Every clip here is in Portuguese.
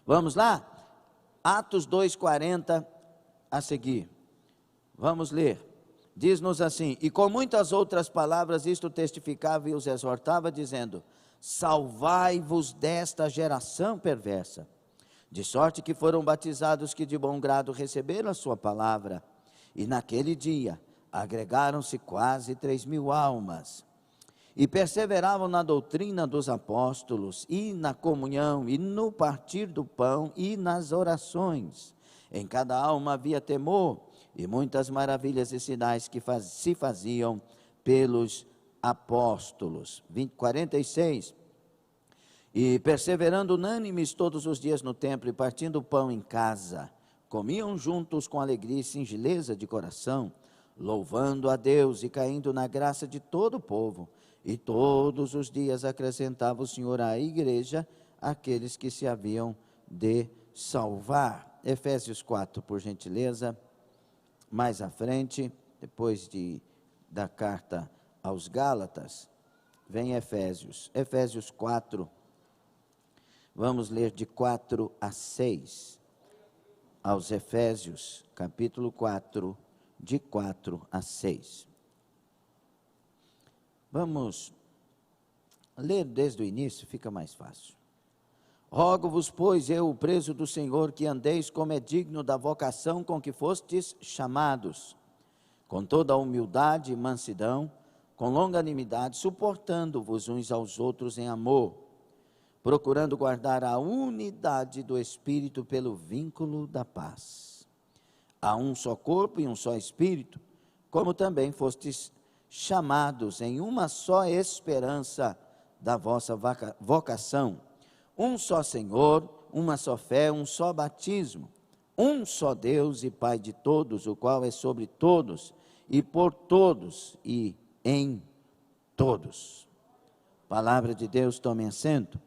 Vamos lá? Atos 2:40 a seguir. Vamos ler. Diz-nos assim: e com muitas outras palavras isto testificava e os exortava, dizendo: salvai-vos desta geração perversa. De sorte que foram batizados que de bom grado receberam a sua palavra. E naquele dia agregaram-se quase 3.000 almas. E perseveravam na doutrina dos apóstolos, e na comunhão, e no partir do pão, e nas orações. Em cada alma havia temor, e muitas maravilhas e sinais que se faziam pelos apóstolos. 46. E perseverando unânimes todos os dias no templo, e partindo o pão em casa, comiam juntos com alegria e singeleza de coração, louvando a Deus e caindo na graça de todo o povo. E todos os dias acrescentava o Senhor à igreja aqueles que se haviam de salvar. Efésios 4, por gentileza. Mais à frente, depois da carta aos Gálatas, vem Efésios. Efésios 4, vamos ler de 4 a 6. Aos Efésios, capítulo 4, de 4 a 6. Vamos ler desde o início, fica mais fácil. Rogo-vos, pois, eu, o preso do Senhor, que andeis como é digno da vocação com que fostes chamados, com toda a humildade e mansidão, com longanimidade, suportando-vos uns aos outros em amor, procurando guardar a unidade do Espírito pelo vínculo da paz. Há um só corpo e um só Espírito, como também fostes chamados em uma só esperança da vossa vocação, um só Senhor, uma só fé, um só batismo, um só Deus e Pai de todos, o qual é sobre todos, e por todos, e em todos. Palavra de Deus, tome assento.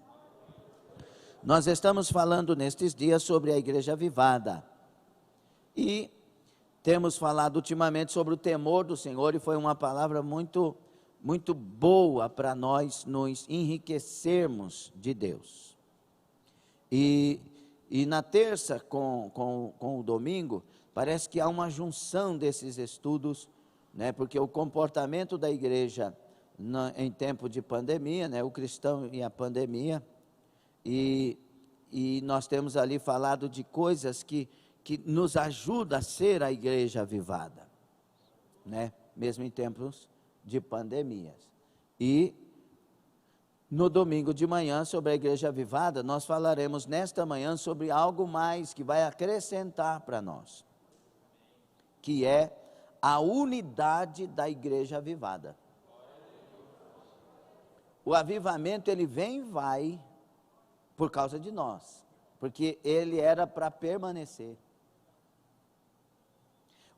Nós estamos falando nestes dias sobre a Igreja Avivada, e temos falado ultimamente sobre o temor do Senhor, e foi uma palavra muito boa para nós nos enriquecermos de Deus. E na terça com o domingo, parece que há uma junção desses estudos, né, porque o comportamento da igreja em tempo de pandemia, né, o cristão e a pandemia, e nós temos ali falado de coisas que nos ajudam a ser a igreja avivada, né, mesmo em tempos de pandemias. E no domingo de manhã, sobre a igreja avivada, nós falaremos nesta manhã sobre algo mais que vai acrescentar para nós, que é a unidade da igreja avivada. O avivamento, ele vem e vai por causa de nós, porque ele era para permanecer.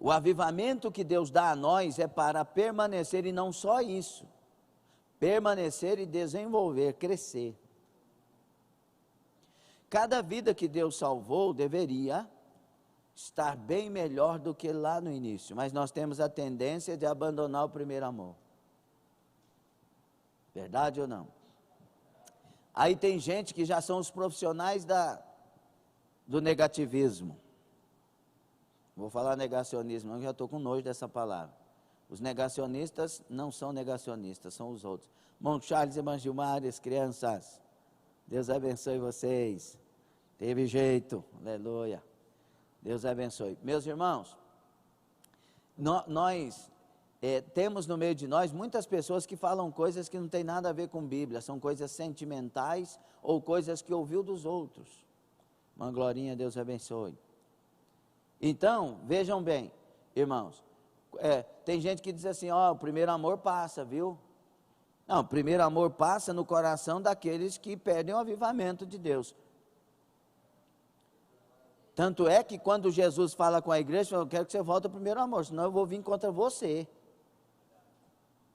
O avivamento que Deus dá a nós é para permanecer, e não só isso, permanecer e desenvolver, crescer. Cada vida que Deus salvou deveria estar bem melhor do que lá no início, mas nós temos a tendência de abandonar o primeiro amor. Verdade ou não? Aí tem gente que já são os profissionais do negativismo. Vou falar negacionismo, eu já estou com nojo dessa palavra. Os negacionistas não são negacionistas, são os outros. Irmão Charles e irmã Gilmares, crianças, Deus abençoe vocês. Teve jeito, aleluia. Deus abençoe. Meus irmãos, nós temos no meio de nós muitas pessoas que falam coisas que não tem nada a ver com Bíblia, são coisas sentimentais ou coisas que ouviu dos outros. Uma glorinha, Deus abençoe. Então, vejam bem, irmãos, tem gente que diz assim, o primeiro amor passa, viu? Não, o primeiro amor passa no coração daqueles que perdem o avivamento de Deus. Tanto é que quando Jesus fala com a igreja, eu quero que você volte ao primeiro amor, senão eu vou vir contra você.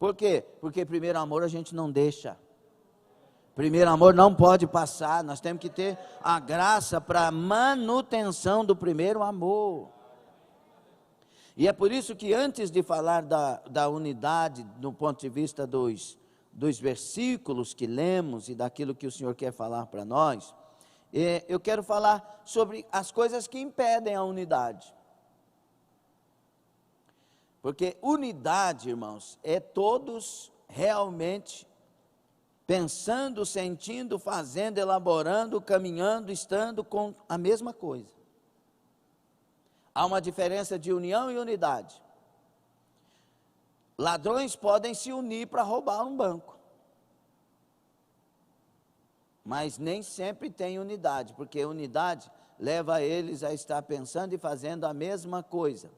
Por quê? Porque primeiro amor a gente não deixa. Primeiro amor não pode passar, nós temos que ter a graça para a manutenção do primeiro amor. E é por isso que antes de falar da unidade, do ponto de vista dos versículos que lemos e daquilo que o Senhor quer falar para nós, Eu quero falar sobre as coisas que impedem a unidade. Porque unidade, irmãos, é todos realmente pensando, sentindo, fazendo, elaborando, caminhando, estando com a mesma coisa. Há uma diferença de união e unidade. Ladrões podem se unir para roubar um banco, mas nem sempre tem unidade, porque unidade leva eles a estar pensando e fazendo a mesma coisa.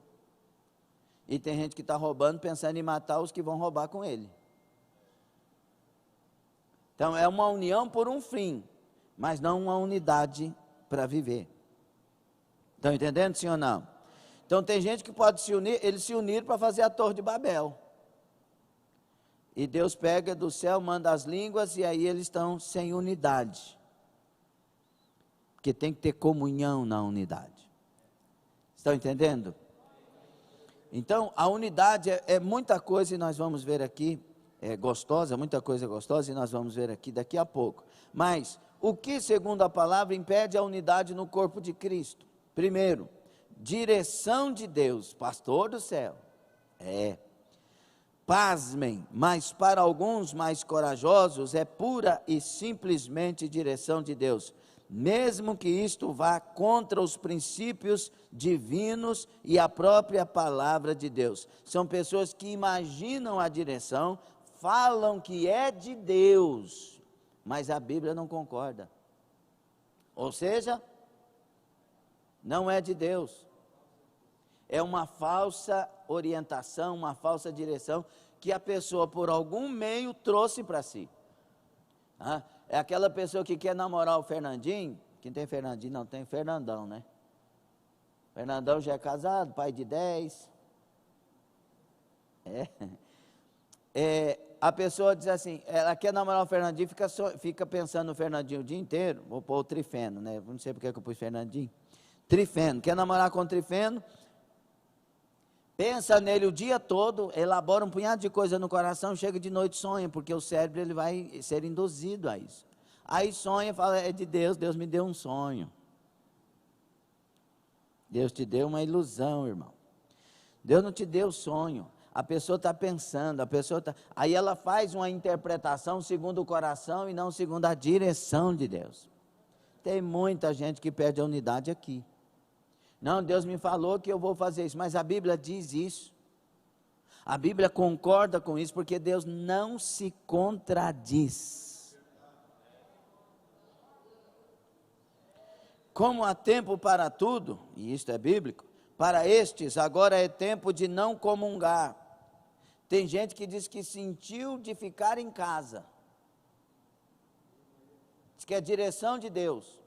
E tem gente que está roubando, pensando em matar os que vão roubar com ele. Então é uma união por um fim, mas não uma unidade para viver. Estão entendendo, sim ou não? Então tem gente que pode se unir, eles se uniram para fazer a Torre de Babel. E Deus pega do céu, manda as línguas, e aí eles estão sem unidade. Porque tem que ter comunhão na unidade. Estão entendendo? Então, a unidade é muita coisa, e nós vamos ver aqui, é gostosa, muita coisa gostosa, e nós vamos ver aqui daqui a pouco. Mas, o que, segundo a palavra, impede a unidade no corpo de Cristo? Primeiro, direção de Deus, pastor do céu. Pasmem, mas para alguns mais corajosos é pura e simplesmente direção de Deus, mesmo que isto vá contra os princípios divinos e a própria palavra de Deus. São pessoas que imaginam a direção, falam que é de Deus, mas a Bíblia não concorda. Ou seja, não é de Deus. É uma falsa orientação, uma falsa direção que a pessoa por algum meio trouxe para si. É aquela pessoa que quer namorar o Fernandinho. Quem tem Fernandinho? Não, tem Fernandão, né? Fernandão já é casado, pai de 10. A pessoa diz assim, ela quer namorar o Fernandinho, fica pensando no Fernandinho o dia inteiro. Vou pôr o Trifeno, né? Não sei porque eu pus Fernandinho. Trifeno, quer namorar com o Trifeno? Pensa nele o dia todo, elabora um punhado de coisa no coração, chega de noite e sonha, porque o cérebro ele vai ser induzido a isso. Aí sonha e fala, é de Deus, Deus me deu um sonho. Deus te deu uma ilusão, irmão. Deus não te deu sonho. A pessoa está pensando, aí ela faz uma interpretação segundo o coração e não segundo a direção de Deus. Tem muita gente que perde a unidade aqui. Não, Deus me falou que eu vou fazer isso, mas a Bíblia diz isso. A Bíblia concorda com isso, porque Deus não se contradiz. Como há tempo para tudo, e isto é bíblico, para estes agora é tempo de não comungar. Tem gente que diz que sentiu de ficar em casa. Diz que é direção de Deus.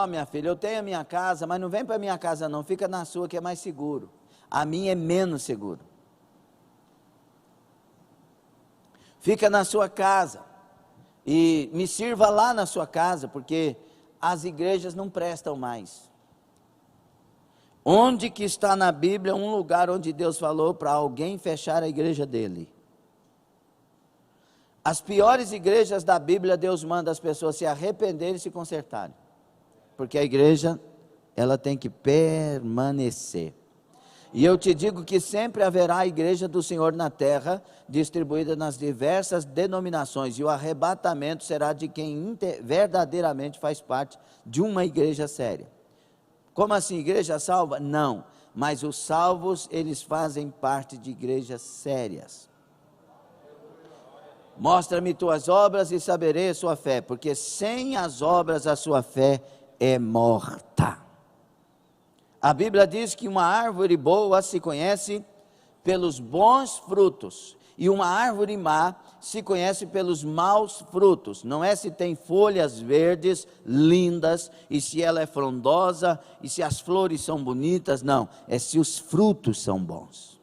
Minha filha, eu tenho a minha casa, mas não vem para a minha casa não, fica na sua que é mais seguro. A minha é menos seguro. Fica na sua casa e me sirva lá na sua casa, porque as igrejas não prestam mais. Onde que está na Bíblia um lugar onde Deus falou para alguém fechar a igreja dele? As piores igrejas da Bíblia, Deus manda as pessoas se arrependerem e se consertarem. Porque a igreja, ela tem que permanecer. E eu te digo que sempre haverá a igreja do Senhor na terra, distribuída nas diversas denominações, e o arrebatamento será de quem verdadeiramente faz parte de uma igreja séria. Como assim, igreja salva? Não, mas os salvos, eles fazem parte de igrejas sérias. Mostra-me tuas obras e saberei a sua fé, porque sem as obras a sua fé é morta. A Bíblia diz que uma árvore boa se conhece pelos bons frutos, e uma árvore má se conhece pelos maus frutos. Não é se tem folhas verdes, lindas, e se ela é frondosa, e se as flores são bonitas, não, é se os frutos são bons.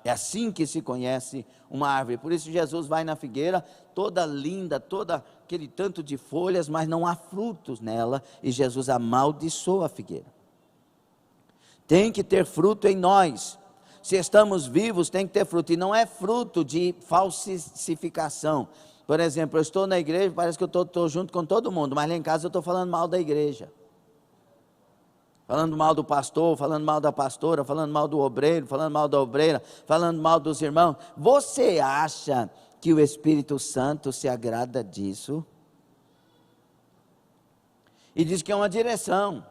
É assim que se conhece uma árvore. Por isso Jesus vai na figueira, toda linda, toda aquele tanto de folhas, mas não há frutos nela, e Jesus amaldiçoa a figueira. Tem que ter fruto em nós. Se estamos vivos, tem que ter fruto, e não é fruto de falsificação, Por exemplo, eu estou na igreja, parece que eu estou junto com todo mundo, mas lá em casa eu estou falando mal da igreja. Falando mal do pastor, falando mal da pastora, falando mal do obreiro, falando mal da obreira, falando mal dos irmãos. Você acha que o Espírito Santo se agrada disso? E diz que é uma direção.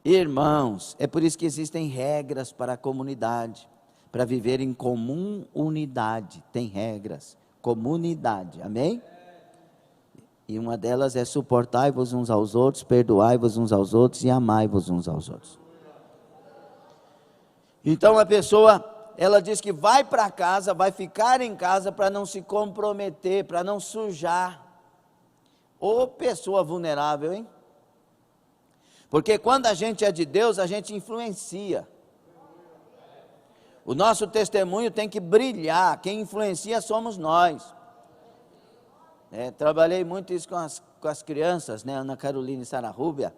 Irmãos, é por isso que existem regras para a comunidade, para viver em comum unidade. Tem regras, comunidade, amém? E uma delas é suportai-vos uns aos outros, perdoai-vos uns aos outros e amai-vos uns aos outros. Então a pessoa, ela diz que vai para casa, vai ficar em casa para não se comprometer, para não sujar. Ô pessoa vulnerável, hein? Porque quando a gente é de Deus, a gente influencia. O nosso testemunho tem que brilhar, quem influencia somos nós. Trabalhei muito isso com as crianças, né? Ana Carolina e Sara Rúbia,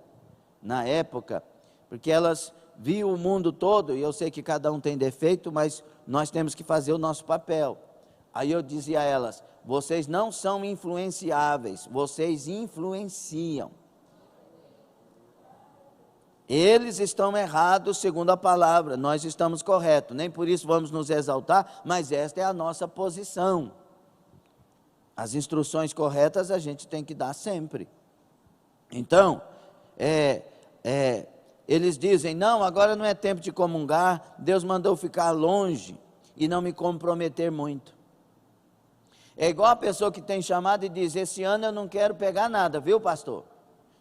na época, porque elas viam o mundo todo, e eu sei que cada um tem defeito, mas nós temos que fazer o nosso papel. Aí eu dizia a elas, vocês não são influenciáveis, vocês influenciam. Eles estão errados segundo a palavra, nós estamos corretos, nem por isso vamos nos exaltar, mas esta é a nossa posição. As instruções corretas a gente tem que dar sempre. Então, eles dizem, não, agora não é tempo de comungar, Deus mandou ficar longe e não me comprometer muito. É igual a pessoa que tem chamado e diz, esse ano eu não quero pegar nada, viu pastor?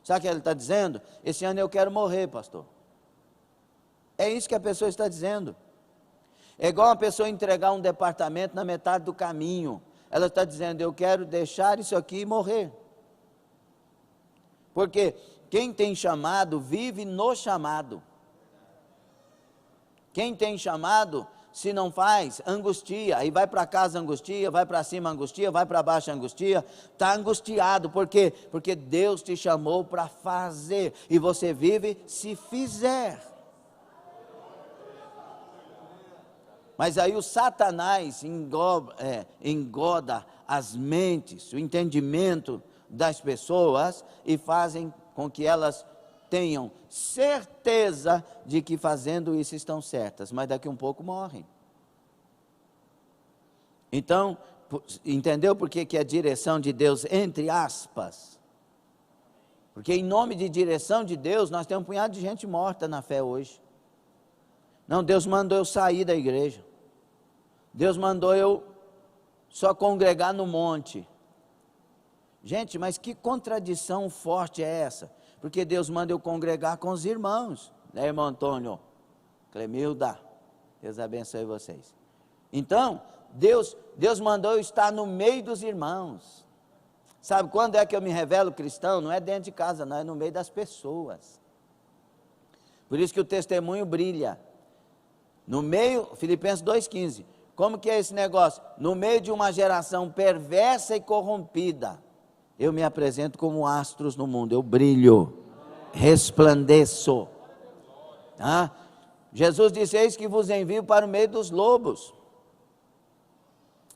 Sabe o que ele está dizendo? Esse ano eu quero morrer, pastor. É isso que a pessoa está dizendo. É igual a pessoa entregar um departamento na metade do caminho. Ela está dizendo, eu quero deixar isso aqui e morrer. Porque quem tem chamado, vive no chamado. Quem tem chamado, se não faz, angustia. Aí vai para casa, angustia, vai para cima, angustia, vai para baixo, angustia. Está angustiado, por quê? Porque Deus te chamou para fazer. E você vive se fizer. Mas aí o Satanás engoda as mentes, o entendimento das pessoas e fazem com que elas tenham certeza de que fazendo isso estão certas, mas daqui um pouco morrem. Então, entendeu por que é a direção de Deus, entre aspas? Porque em nome de direção de Deus, nós temos um punhado de gente morta na fé hoje. Não, Deus mandou eu sair da igreja. Deus mandou eu só congregar no monte. Gente, mas que contradição forte é essa? Porque Deus manda eu congregar com os irmãos, né, irmão Antônio, Clemilda, Deus abençoe vocês. Então, Deus mandou eu estar no meio dos irmãos. Sabe quando é que eu me revelo cristão? Não é dentro de casa, não, é no meio das pessoas. Por isso que o testemunho brilha. No meio, Filipenses 2,15, como que é esse negócio? No meio de uma geração perversa e corrompida, eu me apresento como astros no mundo, eu brilho, resplandeço. Tá? Jesus disse, eis que vos envio para o meio dos lobos.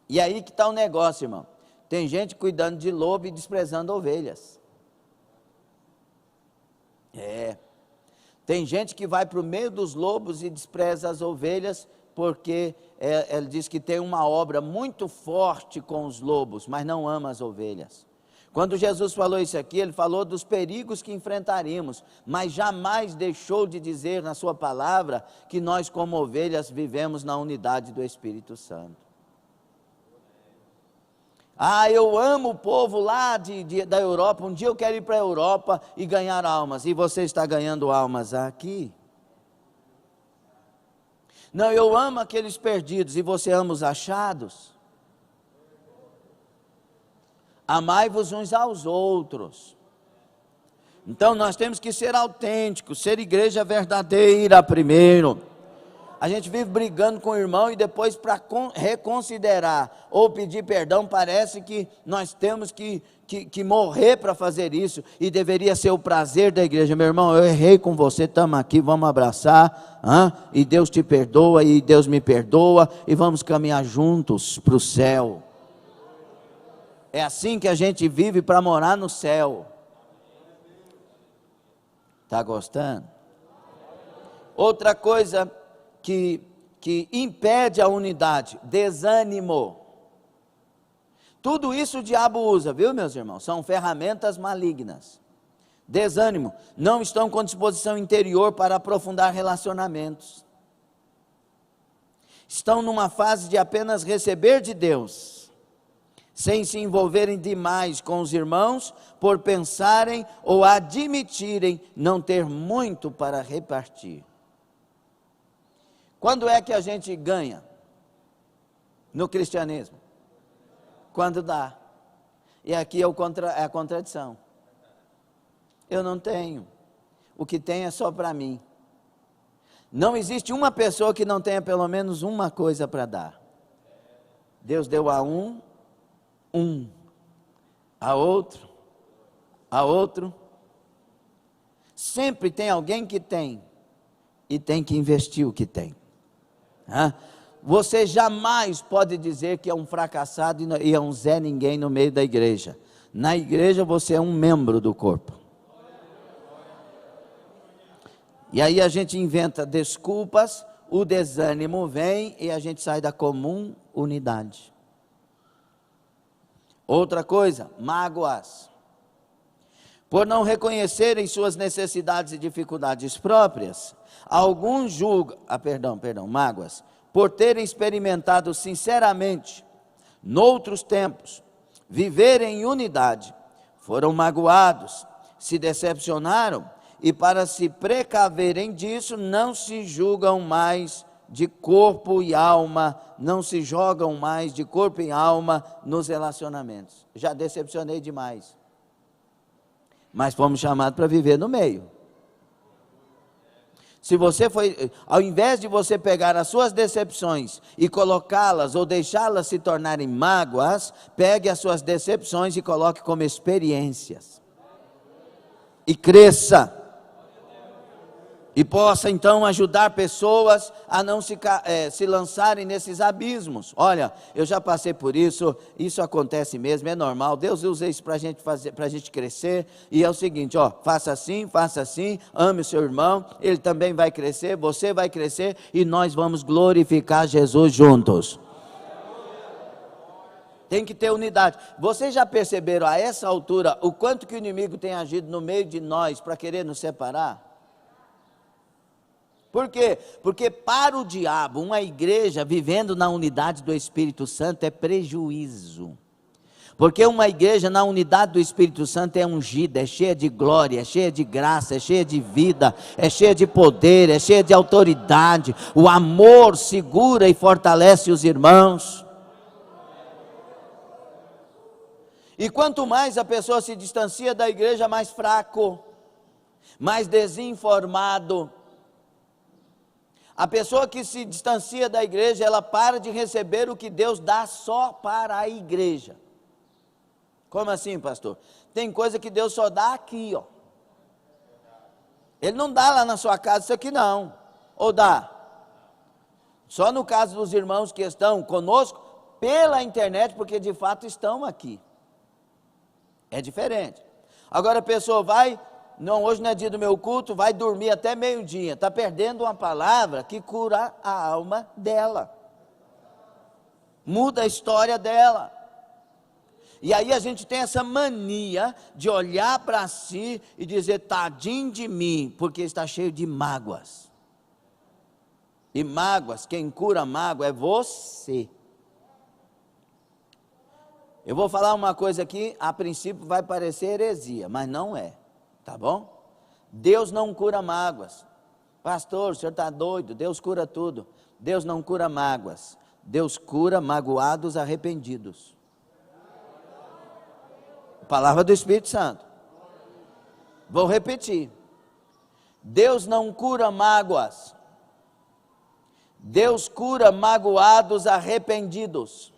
E aí que está o negócio, irmão. Tem gente cuidando de lobo e desprezando ovelhas. Tem gente que vai para o meio dos lobos e despreza as ovelhas, porque ele diz que tem uma obra muito forte com os lobos, mas não ama as ovelhas. Quando Jesus falou isso aqui, ele falou dos perigos que enfrentaríamos, mas jamais deixou de dizer na sua palavra que nós como ovelhas vivemos na unidade do Espírito Santo. Eu amo o povo lá da Europa, um dia eu quero ir para a Europa e ganhar almas, e você está ganhando almas aqui. Não, eu amo aqueles perdidos, e você ama os achados. Amai-vos uns aos outros. Então nós temos que ser autênticos, ser igreja verdadeira primeiro. A gente vive brigando com o irmão e depois para reconsiderar ou pedir perdão, parece que nós temos que morrer para fazer isso, e deveria ser o prazer da igreja. Meu irmão, eu errei com você, estamos aqui, vamos abraçar, e Deus te perdoa, e Deus me perdoa, e vamos caminhar juntos para o céu. É assim que a gente vive para morar no céu. Está gostando? Outra coisa que impede a unidade, desânimo. Tudo isso o diabo usa, viu, meus irmãos? São ferramentas malignas. Desânimo, não estão com disposição interior para aprofundar relacionamentos. Estão numa fase de apenas receber de Deus, sem se envolverem demais com os irmãos, por pensarem ou admitirem não ter muito para repartir. Quando é que a gente ganha no cristianismo? Quando dá. E aqui é a contradição. Eu não tenho. O que tem é só para mim. Não existe uma pessoa que não tenha pelo menos uma coisa para dar. Deus deu a um, a outro. Sempre tem alguém que tem, e tem que investir o que tem. Você jamais pode dizer que é um fracassado e é um Zé Ninguém no meio da igreja. Na igreja você é um membro do corpo. E aí a gente inventa desculpas, o desânimo vem e a gente sai da comum unidade. Outra coisa, mágoas. Por não reconhecerem suas necessidades e dificuldades próprias, alguns julgam, mágoas, por terem experimentado sinceramente, noutros tempos, viver em unidade, foram magoados, se decepcionaram, e para se precaverem disso, não se julgam mais de corpo e alma, não se jogam mais de corpo e alma nos relacionamentos. Já decepcionei demais. Mas fomos chamados para viver no meio. Se você ao invés de você pegar as suas decepções e colocá-las ou deixá-las se tornarem mágoas, pegue as suas decepções e coloque como experiências. E cresça. E possa então ajudar pessoas a não se lançarem nesses abismos. Olha, eu já passei por isso, isso acontece mesmo, é normal. Deus usa isso para a gente crescer. E é o seguinte, faça assim, ame o seu irmão, ele também vai crescer, você vai crescer e nós vamos glorificar Jesus juntos. Tem que ter unidade. Vocês já perceberam a essa altura o quanto que o inimigo tem agido no meio de nós para querer nos separar? Por quê? Porque para o diabo, uma igreja vivendo na unidade do Espírito Santo é prejuízo. Porque uma igreja na unidade do Espírito Santo é ungida, é cheia de glória, é cheia de graça, é cheia de vida, é cheia de poder, é cheia de autoridade. O amor segura e fortalece os irmãos. E quanto mais a pessoa se distancia da igreja, mais fraco, mais desinformado. A pessoa que se distancia da igreja, ela para de receber o que Deus dá só para a igreja. Como assim, pastor? Tem coisa que Deus só dá aqui, Ele não dá lá na sua casa isso aqui não. Ou dá? Só no caso dos irmãos que estão conosco pela internet, porque de fato estão aqui. É diferente. Agora a pessoa vai... Não, hoje não é dia do meu culto, vai dormir até meio-dia, está perdendo uma palavra que cura a alma dela, muda a história dela. E aí a gente tem essa mania de olhar para si e dizer, tadinho de mim, porque está cheio de mágoas. E mágoas, quem cura mágoa é você. Eu vou falar uma coisa aqui, a princípio vai parecer heresia, mas não é. Tá bom? Deus não cura mágoas. Pastor, o senhor está doido? Deus cura tudo. Deus não cura mágoas. Deus cura magoados arrependidos. Palavra do Espírito Santo. Vou repetir. Deus não cura mágoas. Deus cura magoados arrependidos.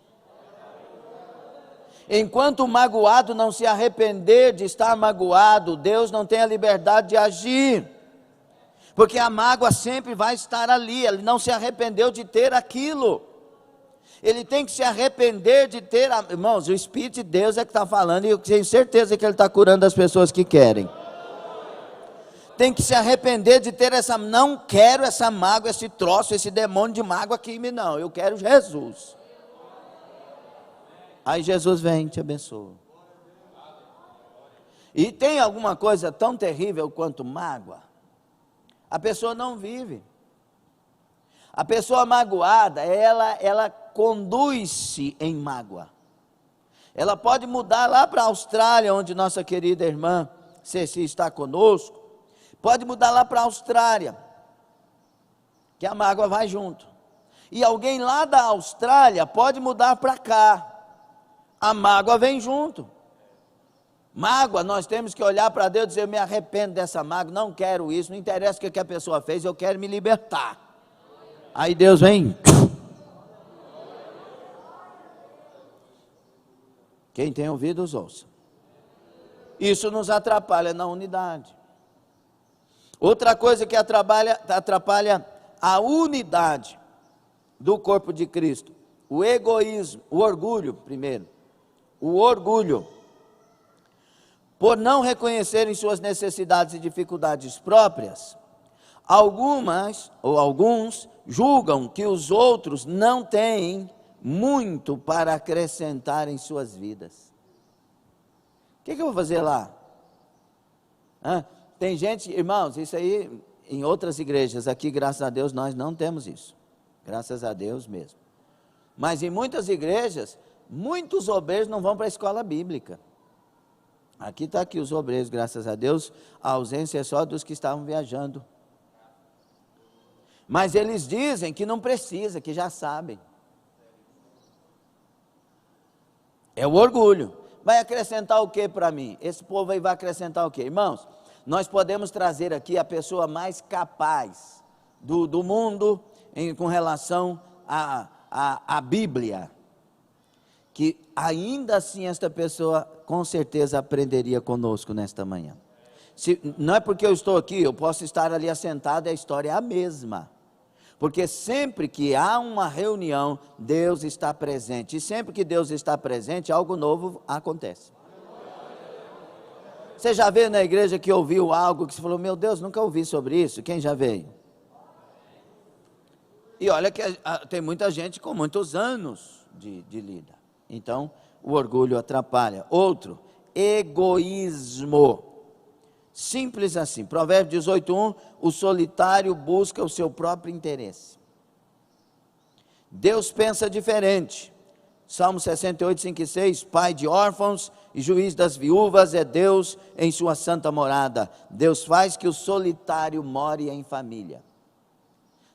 Enquanto o magoado não se arrepender de estar magoado, Deus não tem a liberdade de agir, porque a mágoa sempre vai estar ali, ele não se arrependeu de ter aquilo. Ele tem que se arrepender de ter, irmãos, o Espírito de Deus é que está falando, e eu tenho certeza que Ele está curando as pessoas que querem. Tem que se arrepender de ter não quero essa mágoa, esse troço, esse demônio de mágoa aqui em mim, não, eu quero Jesus. Aí Jesus vem e te abençoa. E tem alguma coisa tão terrível quanto mágoa? A pessoa não vive. A pessoa magoada, ela conduz-se em mágoa. Ela pode mudar lá para a Austrália, onde nossa querida irmã Ceci está conosco. Pode mudar lá para a Austrália, que a mágoa vai junto. E alguém lá da Austrália pode mudar para cá. A mágoa vem junto. Mágoa, nós temos que olhar para Deus e dizer, eu me arrependo dessa mágoa, não quero isso, não interessa o que a pessoa fez, eu quero me libertar. Aí Deus vem. Quem tem ouvidos, ouça. Isso nos atrapalha na unidade. Outra coisa que atrapalha a unidade do corpo de Cristo, o egoísmo, o orgulho primeiro, o orgulho, por não reconhecerem suas necessidades e dificuldades próprias, alguns julgam que os outros não têm muito para acrescentar em suas vidas. O que eu vou fazer lá? Tem gente, irmãos, isso aí em outras igrejas, aqui graças a Deus nós não temos isso, graças a Deus mesmo. Mas em muitas igrejas, muitos obreiros não vão para a escola bíblica. Aqui está aqui os obreiros, graças a Deus, a ausência é só dos que estavam viajando. Mas eles dizem que não precisa, que já sabem. É o orgulho. Vai acrescentar o que para mim? Esse povo aí vai acrescentar o que? Irmãos, nós podemos trazer aqui a pessoa mais capaz do mundo com relação à Bíblia, que ainda assim esta pessoa com certeza aprenderia conosco nesta manhã. Não é porque eu estou aqui, eu posso estar ali assentado e a história é a mesma. Porque sempre que há uma reunião, Deus está presente. E sempre que Deus está presente, algo novo acontece. Você já veio na igreja que ouviu algo que você falou, meu Deus, nunca ouvi sobre isso? Quem já veio? E olha que tem muita gente com muitos anos de lida. Então, o orgulho atrapalha. Outro, egoísmo. Simples assim. Provérbios 18:1, o solitário busca o seu próprio interesse. Deus pensa diferente. Salmo 68, 5 e 6, Pai de órfãos e juiz das viúvas é Deus em sua santa morada. Deus faz que o solitário more em família.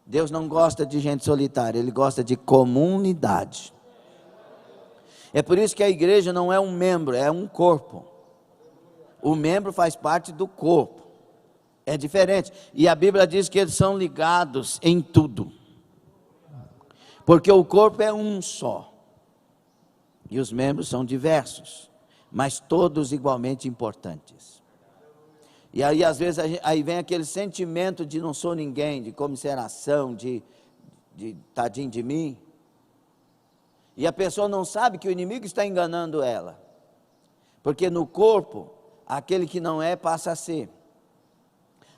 Deus não gosta de gente solitária, Ele gosta de comunidade. É por isso que a igreja não é um membro, é um corpo. O membro faz parte do corpo. É diferente. E a Bíblia diz que eles são ligados em tudo. Porque o corpo é um só. E os membros são diversos, mas todos igualmente importantes. E aí às vezes aí vem aquele sentimento de não sou ninguém, de comiseração, de tadinho de mim. E a pessoa não sabe que o inimigo está enganando ela. Porque no corpo, aquele que não é passa a ser.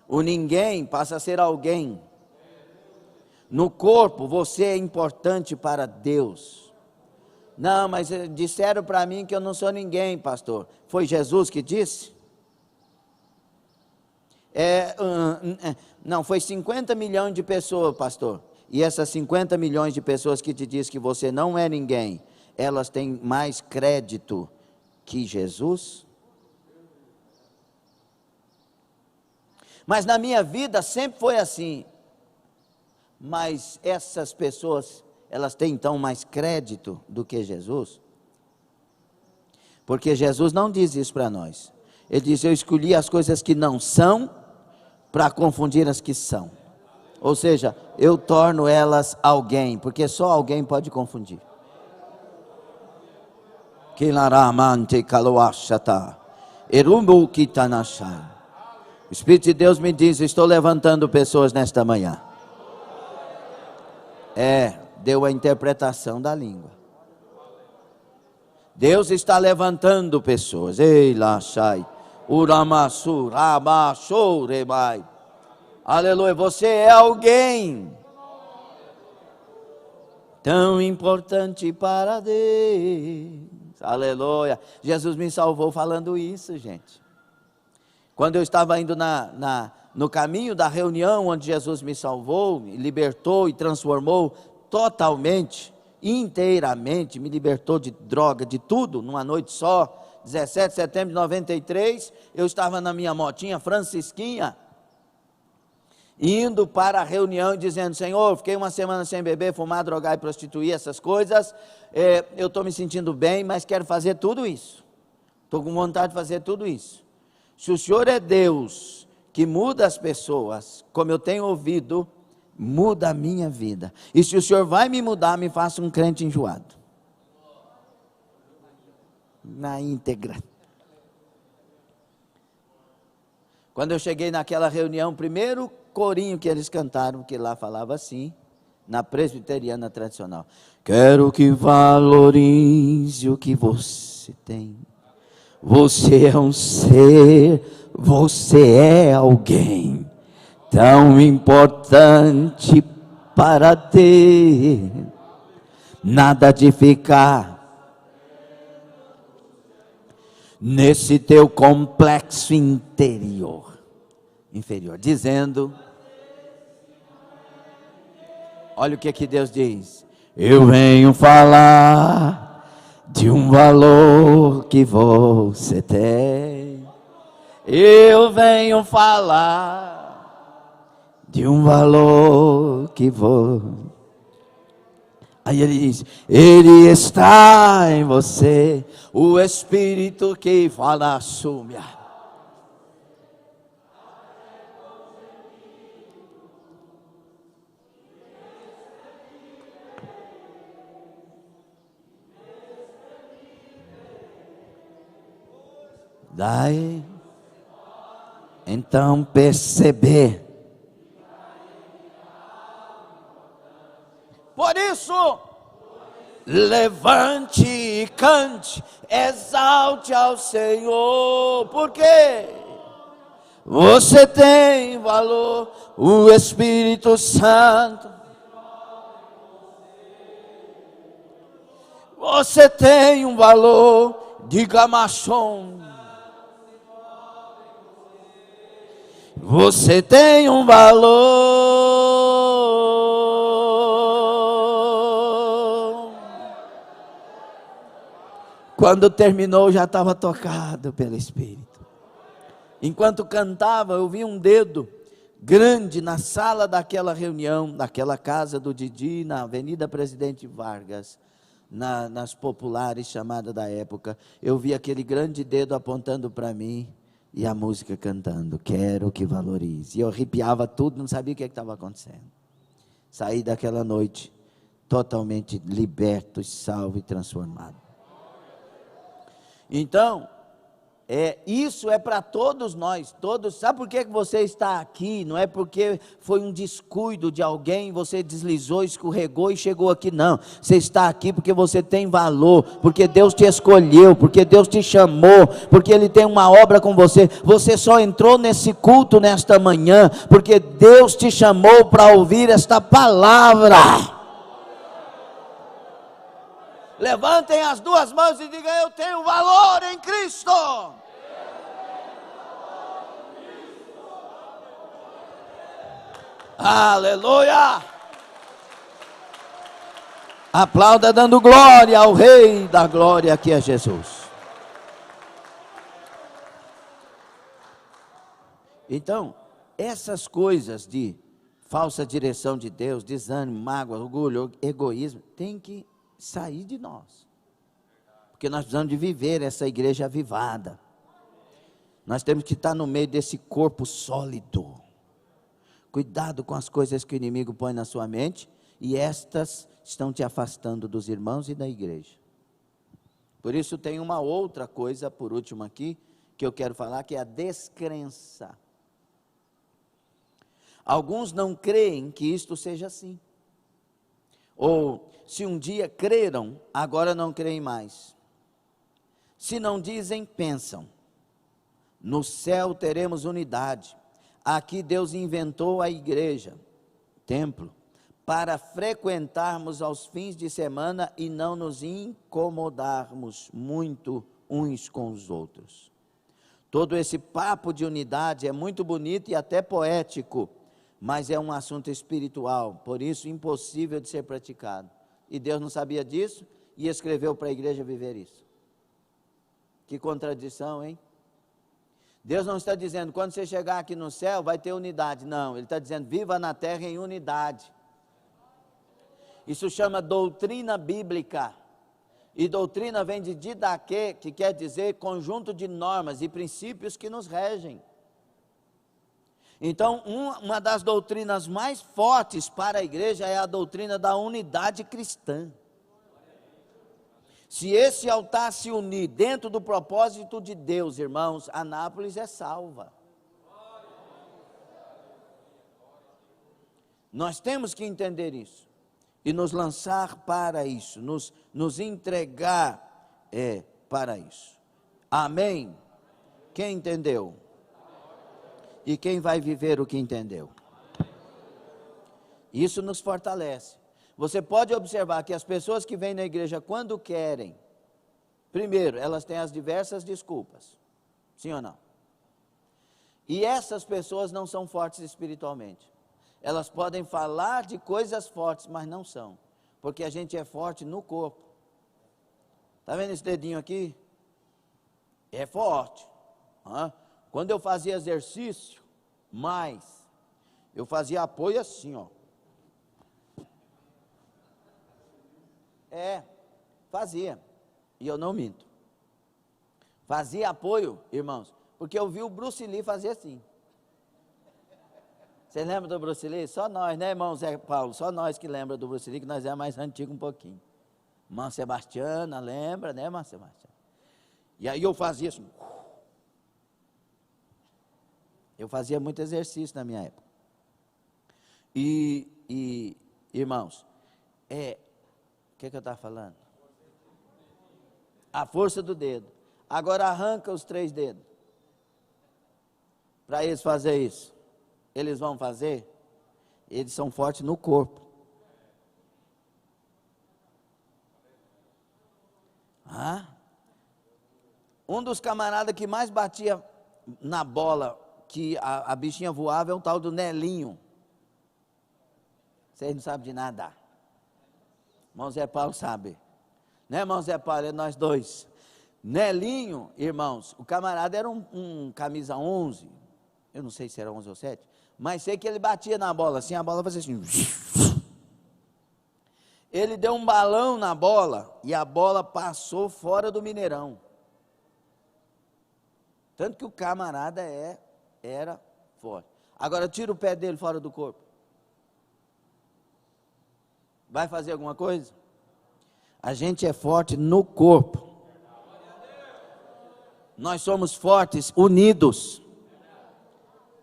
O ninguém passa a ser alguém. No corpo, você é importante para Deus. Não, mas disseram para mim que eu não sou ninguém, pastor. Foi Jesus que disse? Não, foi 50 milhões de pessoas, pastor. E essas 50 milhões de pessoas que te diz que você não é ninguém, elas têm mais crédito que Jesus? Mas na minha vida sempre foi assim. Mas essas pessoas, elas têm então mais crédito do que Jesus? Porque Jesus não diz isso para nós. Ele diz, eu escolhi as coisas que não são, para confundir as que são. Ou seja, eu torno elas alguém, porque só alguém pode confundir. O Espírito de Deus me diz, estou levantando pessoas nesta manhã. deu a interpretação da língua. Deus está levantando pessoas. Ei, lá, sai. Uramasu, Ramachou, Rebai. Aleluia. Você é alguém tão importante para Deus. Aleluia. Jesus me salvou falando isso, gente. Quando eu estava indo no caminho da reunião onde Jesus me salvou, me libertou e transformou totalmente, inteiramente, me libertou de droga, de tudo, numa noite só, 17 de setembro de 93, eu estava na minha motinha francisquinha, indo para a reunião e dizendo: Senhor, fiquei uma semana sem beber, fumar, drogar e prostituir, essas coisas, eu estou me sentindo bem, mas quero fazer tudo isso, estou com vontade de fazer tudo isso. Se o Senhor é Deus que muda as pessoas, como eu tenho ouvido, muda a minha vida, e se o Senhor vai me mudar, me faça um crente enjoado, na íntegra. Quando eu cheguei naquela reunião, o primeiro corinho que eles cantaram, que lá falava assim, na presbiteriana tradicional: quero que valorize o que você tem, você é um ser, você é alguém tão importante para ter, nada de ficar nesse teu complexo inferior, dizendo, olha o que Deus diz: eu venho falar de um valor que você tem, eu venho falar de um valor que você... Aí ele diz: ele está em você, o Espírito que fala assume. Daí, então perceber. Por isso, levante e cante, exalte ao Senhor, porque você tem valor, o Espírito Santo, você tem um valor, diga machon, você tem um valor. Quando terminou, já estava tocado pelo Espírito. Enquanto cantava, eu vi um dedo grande na sala daquela reunião, naquela casa do Didi, na Avenida Presidente Vargas, nas populares chamadas da época. Eu vi aquele grande dedo apontando para mim e a música cantando, quero que valorize. E eu arrepiava tudo, não sabia o que estava acontecendo. Saí daquela noite totalmente liberto, salvo e transformado. Então, isso é para todos nós, todos. Sabe por que você está aqui? Não é porque foi um descuido de alguém, você deslizou, escorregou e chegou aqui, não. Você está aqui porque você tem valor, porque Deus te escolheu, porque Deus te chamou, porque Ele tem uma obra com você. Você só entrou nesse culto nesta manhã, porque Deus te chamou para ouvir esta palavra. Levantem as duas mãos e digam: eu tenho valor em Cristo. Aleluia! Aplauda dando glória ao Rei da glória, que é Jesus. Então, essas coisas de falsa direção de Deus, desânimo, mágoa, orgulho, egoísmo, tem que sair de nós, porque nós precisamos de viver essa igreja avivada. Nós temos que estar no meio desse corpo sólido. Cuidado com as coisas que o inimigo põe na sua mente, e estas estão te afastando dos irmãos e da igreja. Por isso tem uma outra coisa, por último aqui, que eu quero falar, que é a descrença. Alguns não creem que isto seja assim. Ou, se um dia creram, agora não creem mais. Se não dizem, pensam. No céu teremos unidade. Aqui Deus inventou a igreja, templo, para frequentarmos aos fins de semana e não nos incomodarmos muito uns com os outros. Todo esse papo de unidade é muito bonito e até poético, mas é um assunto espiritual, por isso impossível de ser praticado. E Deus não sabia disso e escreveu para a igreja viver isso. Que contradição, hein? Deus não está dizendo, quando você chegar aqui no céu, vai ter unidade. Não, Ele está dizendo, viva na terra em unidade. Isso chama doutrina bíblica. E doutrina vem de didaquê, que quer dizer conjunto de normas e princípios que nos regem. Então, uma das doutrinas mais fortes para a igreja é a doutrina da unidade cristã. Se esse altar se unir dentro do propósito de Deus, irmãos, Anápolis é salva. Nós temos que entender isso e nos lançar para isso, nos entregar para isso. Amém? Quem entendeu? E quem vai viver o que entendeu? Isso nos fortalece. Você pode observar que as pessoas que vêm na igreja quando querem, primeiro, elas têm as diversas desculpas, sim ou não? E essas pessoas não são fortes espiritualmente. Elas podem falar de coisas fortes, mas não são, porque a gente é forte no corpo. Está vendo esse dedinho aqui? É forte. Quando eu fazia exercício, eu fazia apoio assim, ó. Fazia, e eu não minto. Fazia apoio, irmãos, porque eu vi o Bruce Lee fazer assim. Vocês lembram do Bruce Lee? Só nós, né, irmão Zé Paulo? Só nós que lembra do Bruce Lee, que nós é mais antigo um pouquinho. Irmã Sebastiana, lembra, né, irmã Sebastiana? E aí eu fazia assim. Eu fazia muito exercício na minha época. E irmãos, o que eu estava falando? A força do dedo. Agora arranca os 3 dedos. Para eles fazer isso. Eles vão fazer? Eles são fortes no corpo. Um dos camaradas que mais batia na bola, que a bichinha voava, é um tal do Nelinho. Vocês não sabem de nada. Irmão Zé Paulo sabe. Né, irmão Zé Paulo? É nós dois. Nelinho, irmãos, o camarada era um camisa 11. Eu não sei se era 11 ou 7. Mas sei que ele batia na bola, assim, a bola fazia assim. Ele deu um balão na bola e a bola passou fora do Mineirão. Tanto que o camarada era forte. Agora tira o pé dele fora do corpo. Vai fazer alguma coisa? A gente é forte no corpo. Nós somos fortes unidos.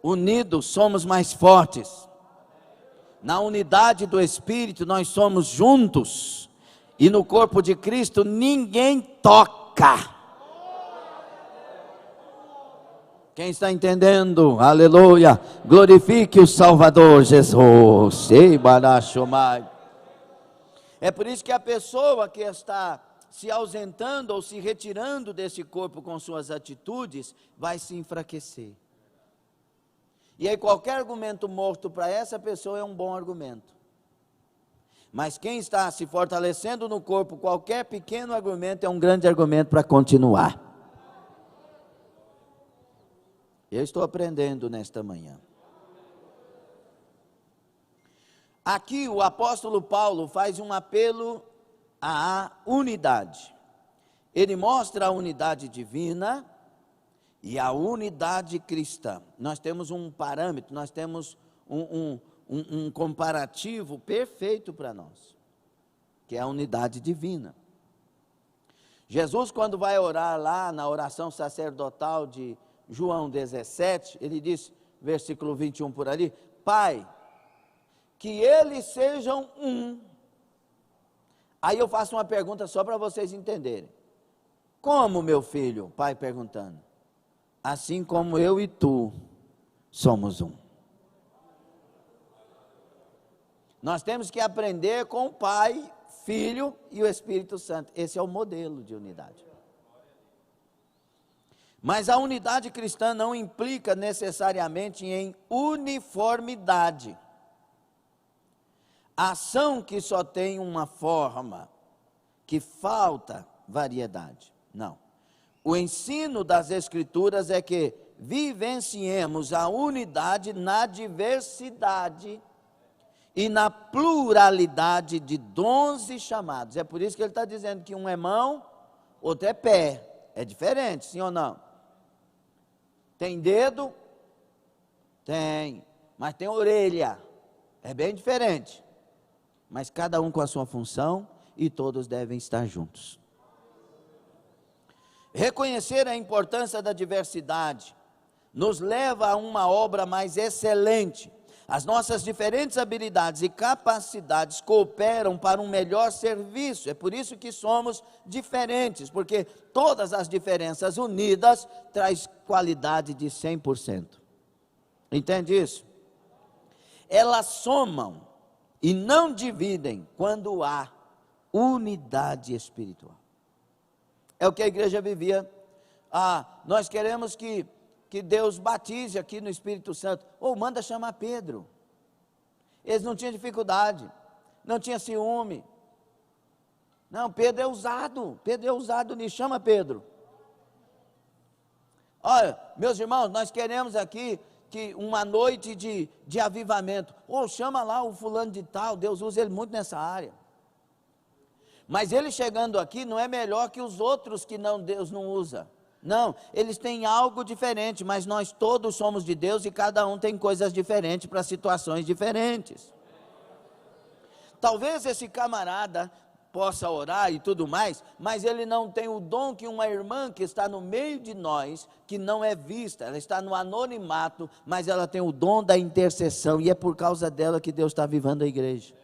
Unidos somos mais fortes. Na unidade do Espírito nós somos juntos. E no corpo de Cristo ninguém toca. Quem está entendendo? Aleluia. Glorifique o Salvador Jesus. Ei, barachomai. É por isso que a pessoa que está se ausentando ou se retirando desse corpo com suas atitudes, vai se enfraquecer. E aí qualquer argumento morto para essa pessoa é um bom argumento. Mas quem está se fortalecendo no corpo, qualquer pequeno argumento é um grande argumento para continuar. Eu estou aprendendo nesta manhã. Aqui o apóstolo Paulo faz um apelo à unidade. Ele mostra a unidade divina e a unidade cristã. Nós temos um parâmetro, nós temos um comparativo perfeito para nós, que é a unidade divina. Jesus, quando vai orar lá na oração sacerdotal de João 17, ele diz, versículo 21 por ali, Pai, que eles sejam um, Aí eu faço uma pergunta só para vocês entenderem. Como, meu filho? O pai perguntando. Assim como eu e tu somos um. Nós temos que aprender com o Pai, Filho e o Espírito Santo. Esse é o modelo de unidade. Mas a unidade cristã não implica necessariamente em uniformidade. A ação que só tem uma forma, que falta variedade. Não. O ensino das Escrituras é que vivenciemos a unidade na diversidade e na pluralidade de dons e chamados. É por isso que ele está dizendo que um é mão, outro é pé. É diferente, sim ou não? Tem dedo? Tem. Mas tem orelha. É bem diferente. Mas cada um com a sua função e todos devem estar juntos. Reconhecer a importância da diversidade nos leva a uma obra mais excelente. As nossas diferentes habilidades e capacidades cooperam para um melhor serviço. É por isso que somos diferentes, porque todas as diferenças unidas traz qualidade de 100%. Entende isso? Elas somam e não dividem quando há unidade espiritual. É o que a igreja vivia. Nós queremos que Deus batize aqui no Espírito Santo. Ou manda chamar Pedro. Eles não tinham dificuldade, não tinha ciúme. Não, Pedro é usado nisso. Chama Pedro. Olha, meus irmãos, nós queremos aqui que uma noite de avivamento. Ou chama lá o fulano de tal, Deus usa ele muito nessa área. Mas ele chegando aqui não é melhor que os outros que Deus não usa. Não, eles têm algo diferente, mas nós todos somos de Deus e cada um tem coisas diferentes para situações diferentes. Talvez esse camarada possa orar e tudo mais, mas ele não tem o dom que uma irmã que está no meio de nós, que não é vista, ela está no anonimato, mas ela tem o dom da intercessão e é por causa dela que Deus está avivando a igreja.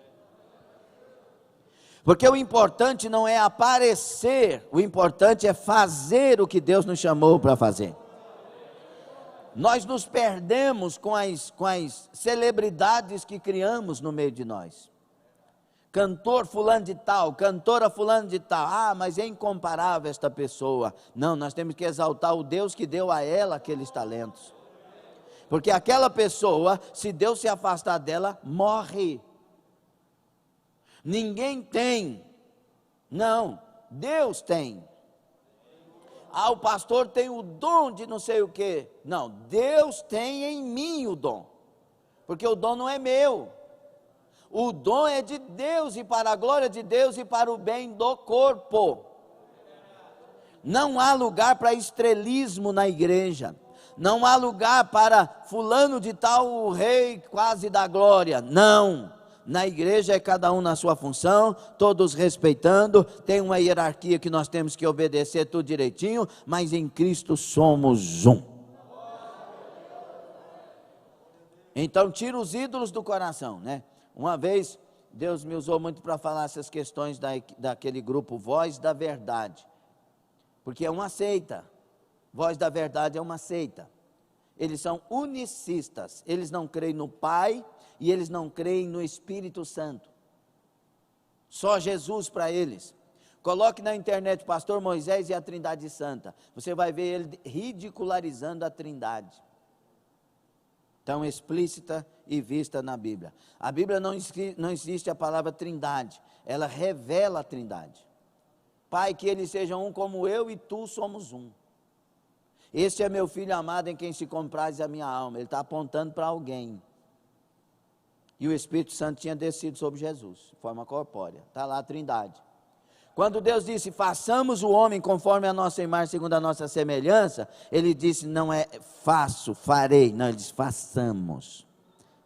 Porque o importante não é aparecer, o importante é fazer o que Deus nos chamou para fazer. Nós nos perdemos com as celebridades que criamos no meio de nós. Cantor fulano de tal, cantora fulano de tal, mas é incomparável esta pessoa. Não, nós temos que exaltar o Deus que deu a ela aqueles talentos. Porque aquela pessoa, se Deus se afastar dela, morre. Ninguém tem, não, Deus tem. O pastor tem o dom de não sei o quê. Não, Deus tem em mim o dom, porque o dom não é meu, o dom é de Deus e para a glória de Deus e para o bem do corpo. Não há lugar para estrelismo na igreja, não há lugar para fulano de tal, o rei quase da glória, não. Na igreja é cada um na sua função, todos respeitando, tem uma hierarquia que nós temos que obedecer tudo direitinho, mas em Cristo somos um. Então tira os ídolos do coração, né? Uma vez Deus me usou muito para falar essas questões daquele grupo Voz da Verdade, porque é uma seita. Voz da Verdade é uma seita. Eles são unicistas, eles não creem no Pai e eles não creem no Espírito Santo. Só Jesus para eles. Coloque na internet Pastor Moisés e a Trindade Santa. Você vai ver ele ridicularizando a Trindade. Tão explícita e vista na Bíblia. A Bíblia não existe a palavra Trindade. Ela revela a Trindade. Pai, que eles sejam um como eu e tu somos um. Este é meu filho amado em quem se compraz a minha alma. Ele está apontando para alguém. E o Espírito Santo tinha descido sobre Jesus, de forma corpórea. Está lá a Trindade. Quando Deus disse, façamos o homem conforme a nossa imagem, segundo a nossa semelhança, Ele disse, não é faço, farei. Não, Ele disse, façamos.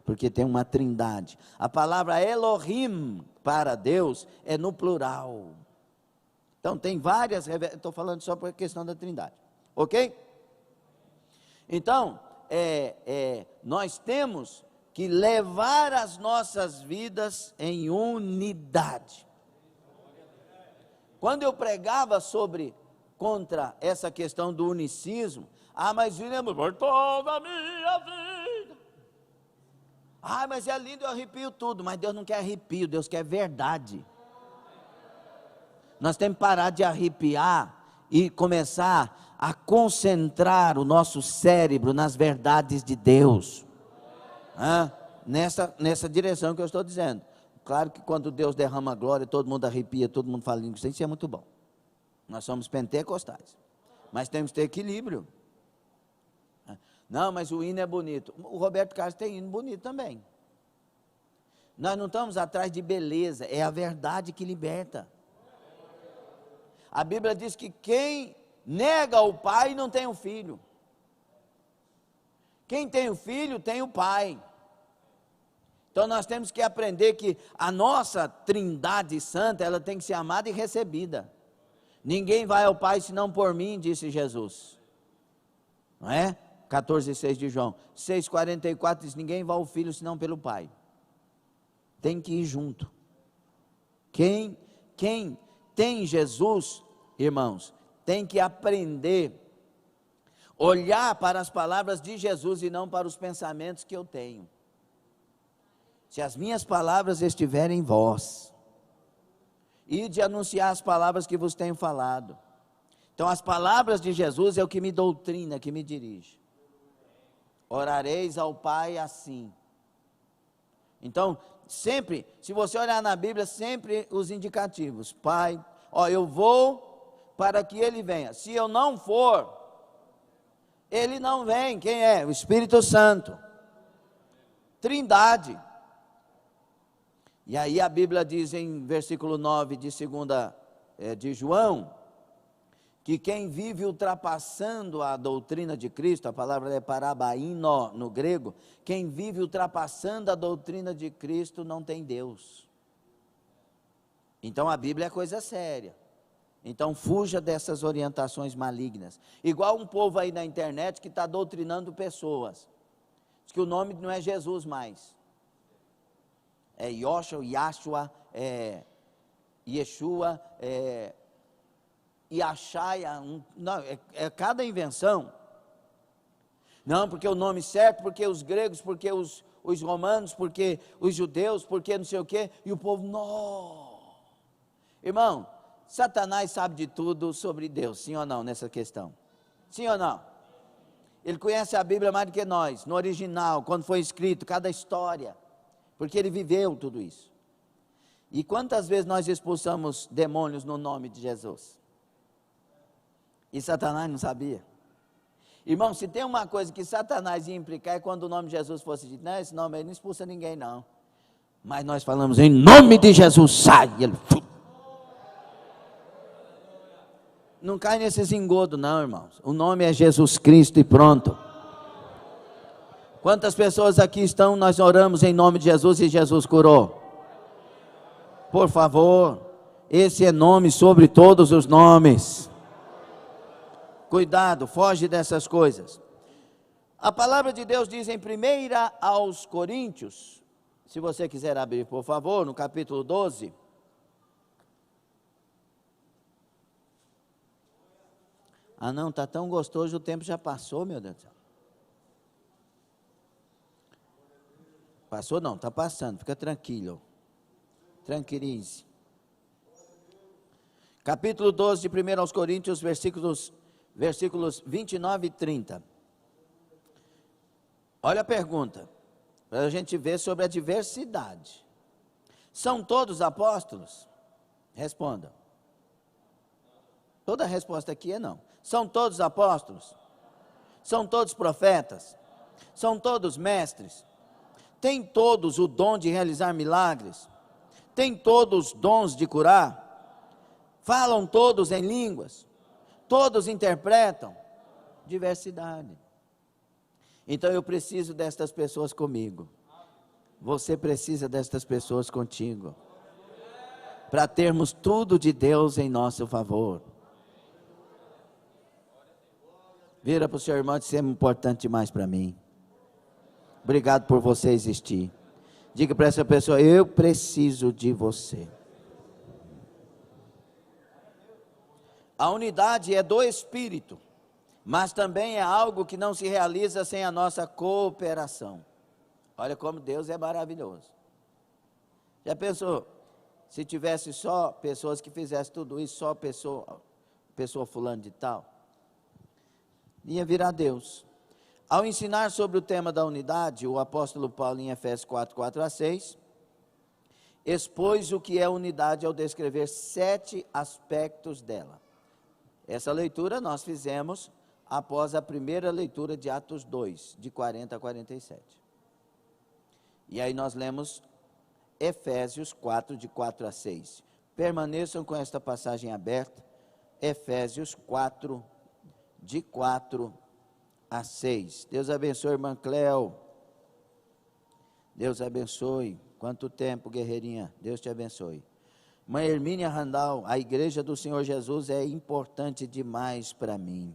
Porque tem uma Trindade. A palavra Elohim para Deus é no plural. Então tem várias, estou falando só por a questão da Trindade. Ok? Então, nós temos que levar as nossas vidas em unidade. Quando eu pregava contra essa questão do unicismo, mas William, por toda a minha vida. Mas é lindo, eu arrepio tudo. Mas Deus não quer arrepio, Deus quer verdade. Nós temos que parar de arrepiar e começar a concentrar o nosso cérebro nas verdades de Deus. Nessa direção que eu estou dizendo. Claro que quando Deus derrama glória, todo mundo arrepia, todo mundo fala língua, isso é muito bom. Nós somos pentecostais, mas temos que ter equilíbrio. Não, mas o hino é bonito. O Roberto Carlos tem hino bonito também. Nós não estamos atrás de beleza, é a verdade que liberta. A Bíblia diz que quem nega o pai não tem o filho. Quem tem o filho tem o pai. Então nós temos que aprender que a nossa trindade santa, ela tem que ser amada e recebida. Ninguém vai ao Pai senão por mim, disse Jesus. Não é? 14,6 de João. 6,44 diz, ninguém vai ao Filho senão pelo Pai. Tem que ir junto. Quem tem Jesus, irmãos, tem que aprender, olhar para as palavras de Jesus e não para os pensamentos que eu tenho. Se as minhas palavras estiverem em vós, e de anunciar as palavras que vos tenho falado. Então as palavras de Jesus é o que me doutrina, que me dirige. Orareis ao Pai assim. Então, sempre, se você olhar na Bíblia, sempre os indicativos. Pai, eu vou para que Ele venha. Se eu não for, Ele não vem. Quem é? O Espírito Santo. Trindade. E aí a Bíblia diz em versículo 9 de 2 de João, que quem vive ultrapassando a doutrina de Cristo, a palavra é parabaino no grego, quem vive ultrapassando a doutrina de Cristo não tem Deus. Então a Bíblia é coisa séria. Então fuja dessas orientações malignas. Igual um povo aí na internet que está doutrinando pessoas. Diz que o nome não é Jesus mais. É Yoshua, Yashua, Yeshua, Yashaya, não, é cada invenção. Não, porque o nome certo, porque os gregos, porque os romanos, porque os judeus, porque não sei o quê, e o povo, não. Irmão, Satanás sabe de tudo sobre Deus, sim ou não, nessa questão? Sim ou não? Ele conhece a Bíblia mais do que nós, no original, quando foi escrito, cada história. Porque ele viveu tudo isso. E quantas vezes nós expulsamos demônios no nome de Jesus? E Satanás não sabia. Irmão, se tem uma coisa que Satanás ia implicar é quando o nome de Jesus fosse dito, não, esse nome aí não expulsa ninguém não. Mas nós falamos, em nome de Jesus, sai! Ele... Não cai nesses engodos não, irmãos. O nome é Jesus Cristo e pronto. Quantas pessoas aqui estão, nós oramos em nome de Jesus e Jesus curou? Por favor, esse é nome sobre todos os nomes. Cuidado, foge dessas coisas. A palavra de Deus diz em 1 aos Coríntios, se você quiser abrir por favor, no capítulo 12. Não, está tão gostoso, o tempo já passou, meu Deus do céu. Passou não, está passando, fica tranquilo. Tranquilize. Capítulo 12 de 1 aos Coríntios, versículos 29 e 30. Olha a pergunta, para a gente ver sobre a diversidade. São todos apóstolos? Responda. Toda a resposta aqui é não. São todos apóstolos? São todos profetas? São todos mestres? Têm todos o dom de realizar milagres? Têm todos dons de curar? Falam todos em línguas? Todos interpretam? Diversidade. Então eu preciso destas pessoas comigo. Você precisa destas pessoas contigo. Para termos tudo de Deus em nosso favor. Vira para o seu irmão e diz, você é importante demais para mim. Obrigado por você existir. Diga para essa pessoa, eu preciso de você. A unidade é do Espírito, mas também é algo que não se realiza sem a nossa cooperação. Olha como Deus é maravilhoso. Já pensou, se tivesse só pessoas que fizessem tudo isso, só pessoa fulano de tal? Ia virar Deus. Ao ensinar sobre o tema da unidade, o apóstolo Paulo, em Efésios 4, 4 a 6, expôs o que é unidade ao descrever 7 aspectos dela. Essa leitura nós fizemos após a primeira leitura de Atos 2, de 40 a 47. E aí nós lemos Efésios 4, de 4 a 6. Permaneçam com esta passagem aberta, Efésios 4, de 4 a 6. Deus abençoe, irmã Cleo. Deus abençoe. Quanto tempo, guerreirinha. Deus te abençoe. Mãe Hermínia Randal, a igreja do Senhor Jesus é importante demais para mim.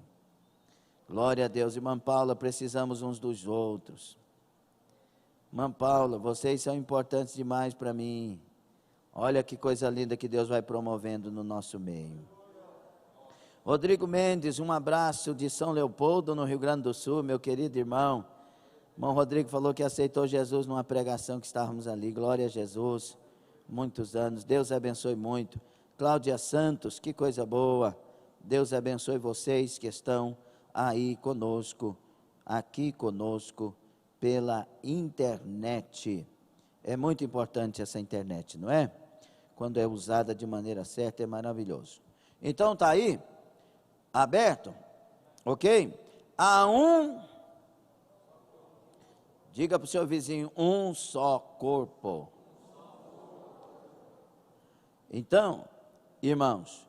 Glória a Deus. Irmã Paula, precisamos uns dos outros. Irmã Paula, vocês são importantes demais para mim. Olha que coisa linda que Deus vai promovendo no nosso meio. Rodrigo Mendes, um abraço de São Leopoldo, no Rio Grande do Sul, meu querido irmão. Irmão Rodrigo falou que aceitou Jesus numa pregação que estávamos ali. Glória a Jesus. Muitos anos. Deus abençoe muito. Cláudia Santos, que coisa boa. Deus abençoe vocês que estão aí conosco, aqui conosco, pela internet. É muito importante essa internet, não é? Quando é usada de maneira certa, é maravilhoso. Então está aí, aberto, ok? Há diga para o seu vizinho, um só corpo. Então, irmãos,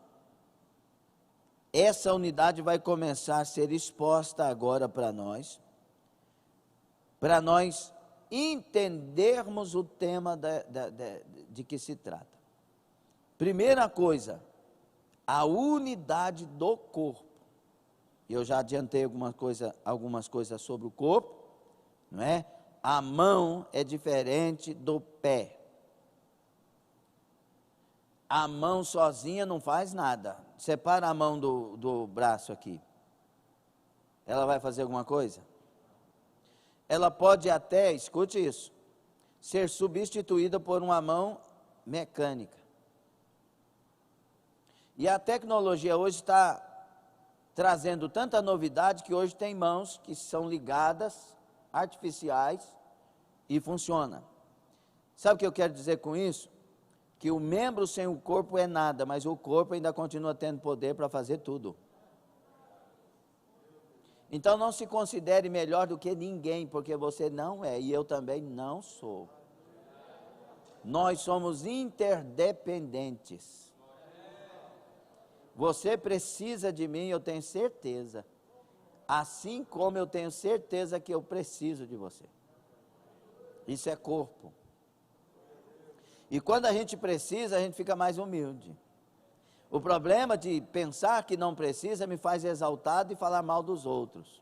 essa unidade vai começar a ser exposta agora para nós entendermos o tema de que se trata. Primeira coisa, a unidade do corpo. Eu já adiantei algumas coisas sobre o corpo, não é? A mão é diferente do pé. A mão sozinha não faz nada. Separa a mão do braço aqui. Ela vai fazer alguma coisa? Ela pode até, escute isso, ser substituída por uma mão mecânica. E a tecnologia hoje está trazendo tanta novidade que hoje tem mãos que são ligadas, artificiais, e funciona. Sabe o que eu quero dizer com isso? Que o membro sem o corpo é nada, mas o corpo ainda continua tendo poder para fazer tudo. Então não se considere melhor do que ninguém, porque você não é, e eu também não sou. Nós somos interdependentes. Você precisa de mim, eu tenho certeza. Assim como eu tenho certeza que eu preciso de você. Isso é corpo. E quando a gente precisa, a gente fica mais humilde. O problema de pensar que não precisa me faz exaltado e falar mal dos outros.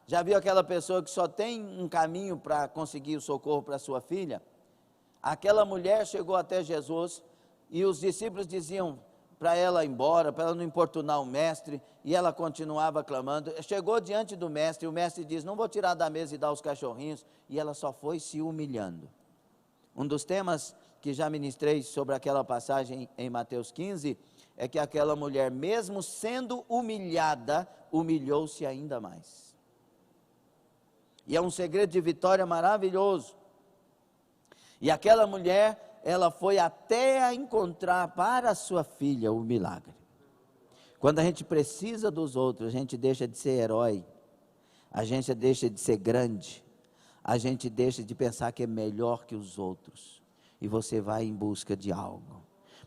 Já viu aquela pessoa que só tem um caminho para conseguir o socorro para sua filha? Aquela mulher chegou até Jesus e os discípulos diziam para ela ir embora, para ela não importunar o mestre, e ela continuava clamando. Chegou diante do mestre, e o mestre diz, não vou tirar da mesa e dar aos cachorrinhos, e ela só foi se humilhando. Um dos temas que já ministrei sobre aquela passagem em Mateus 15, é que aquela mulher, mesmo sendo humilhada, humilhou-se ainda mais. E é um segredo de vitória maravilhoso. E aquela mulher, ela foi até a encontrar para a sua filha o milagre. Quando a gente precisa dos outros, a gente deixa de ser herói, a gente deixa de ser grande, a gente deixa de pensar que é melhor que os outros, e você vai em busca de algo.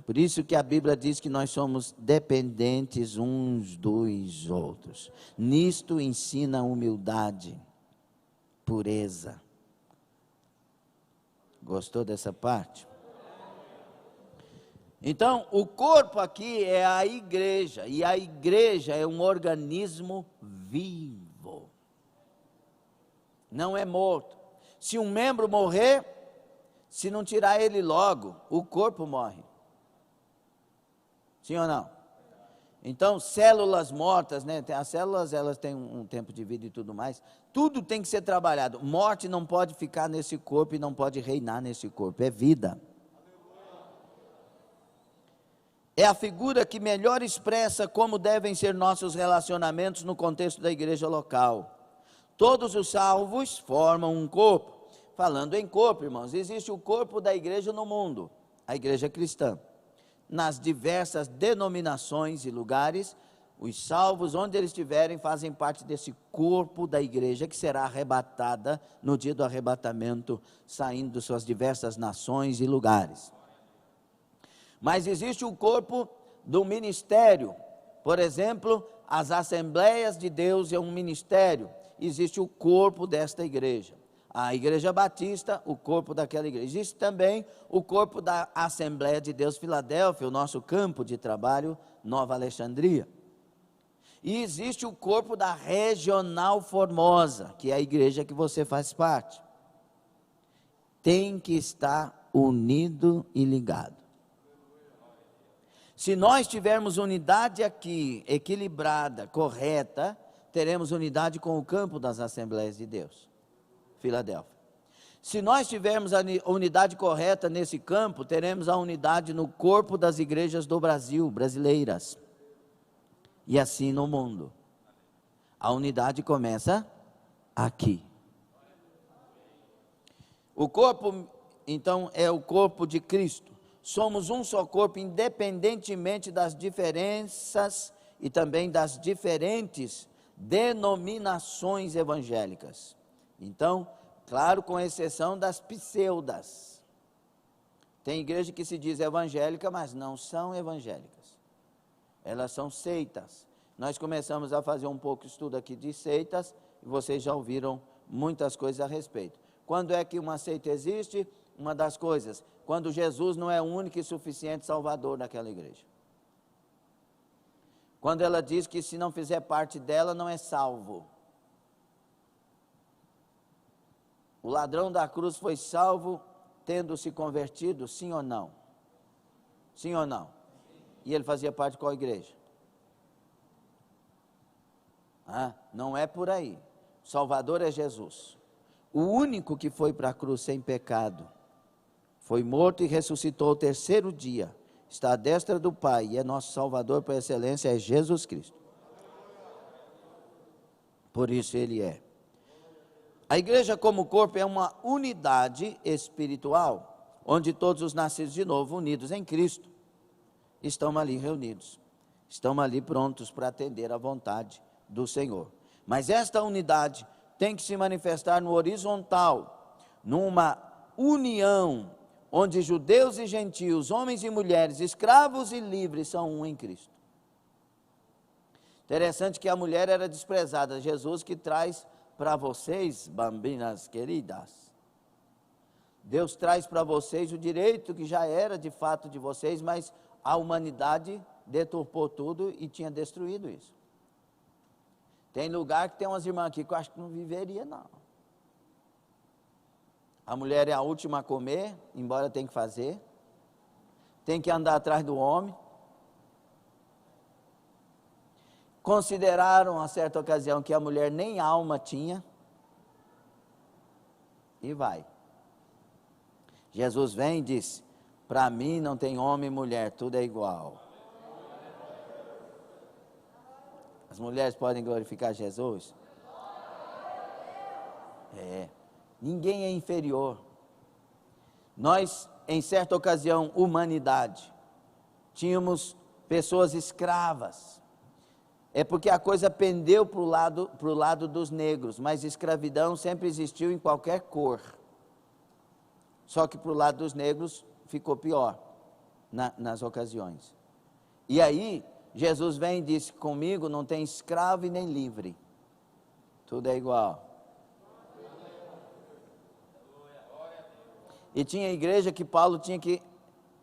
Por isso que a Bíblia diz que nós somos dependentes uns dos outros. Nisto ensina a humildade, pureza. Gostou dessa parte? Então, o corpo aqui é a igreja, e a igreja é um organismo vivo. Não é morto. Se um membro morrer, se não tirar ele logo, o corpo morre. Sim ou não? Então, células mortas, né? As células, elas têm um tempo de vida e tudo mais. Tudo tem que ser trabalhado. Morte não pode ficar nesse corpo e não pode reinar nesse corpo. É vida. É a figura que melhor expressa como devem ser nossos relacionamentos no contexto da igreja local. Todos os salvos formam um corpo. Falando em corpo, irmãos, existe o corpo da igreja no mundo, a igreja cristã. Nas diversas denominações e lugares, os salvos, onde eles estiverem, fazem parte desse corpo da igreja que será arrebatada no dia do arrebatamento, saindo de suas diversas nações e lugares. Mas existe o corpo do ministério. Por exemplo, as Assembleias de Deus é um ministério. Existe o corpo desta igreja. A Igreja Batista, o corpo daquela igreja. Existe também o corpo da Assembleia de Deus Filadélfia, o nosso campo de trabalho, Nova Alexandria. E existe o corpo da Regional Formosa, que é a igreja que você faz parte. Tem que estar unido e ligado. Se nós tivermos unidade aqui, equilibrada, correta, teremos unidade com o campo das Assembleias de Deus, Filadélfia. Se nós tivermos a unidade correta nesse campo, teremos a unidade no corpo das igrejas do Brasil, brasileiras. E assim no mundo. A unidade começa aqui. O corpo, então, é o corpo de Cristo. Somos um só corpo, independentemente das diferenças e também das diferentes denominações evangélicas. Então, claro, com exceção das pseudas. Tem igreja que se diz evangélica, mas não são evangélicas. Elas são seitas. Nós começamos a fazer um pouco de estudo aqui de seitas, e vocês já ouviram muitas coisas a respeito. Quando é que uma seita existe? Uma das coisas, quando Jesus não é o único e suficiente salvador daquela igreja. Quando ela diz que se não fizer parte dela, não é salvo. O ladrão da cruz foi salvo tendo se convertido, sim ou não? Sim ou não? E ele fazia parte de qual igreja? Não é por aí. O Salvador é Jesus. O único que foi para a cruz sem pecado. Foi morto e ressuscitou ao terceiro dia. Está à destra do Pai e é nosso Salvador por excelência, é Jesus Cristo. Por isso ele é. A igreja como corpo é uma unidade espiritual, onde todos os nascidos de novo, unidos em Cristo, estão ali reunidos. Estão ali prontos para atender à vontade do Senhor. Mas esta unidade tem que se manifestar no horizontal, numa união, onde judeus e gentios, homens e mulheres, escravos e livres são um em Cristo. Interessante que a mulher era desprezada. Jesus que traz para vocês, bambinas queridas, Deus traz para vocês o direito que já era de fato de vocês, mas a humanidade deturpou tudo e tinha destruído isso. Tem lugar que tem umas irmãs aqui que eu acho que não viveria não. A mulher é a última a comer, embora tenha que fazer. Tem que andar atrás do homem. Consideraram a certa ocasião que a mulher nem alma tinha. E vai. Jesus vem e diz: para mim não tem homem e mulher, tudo é igual. As mulheres podem glorificar Jesus? Ninguém é inferior. Nós, em certa ocasião, humanidade, tínhamos pessoas escravas. É porque a coisa pendeu para o lado dos negros, mas escravidão sempre existiu em qualquer cor. Só que para o lado dos negros ficou pior nas ocasiões. E aí, Jesus vem e disse: comigo não tem escravo e nem livre. Tudo é igual. E tinha igreja que Paulo tinha que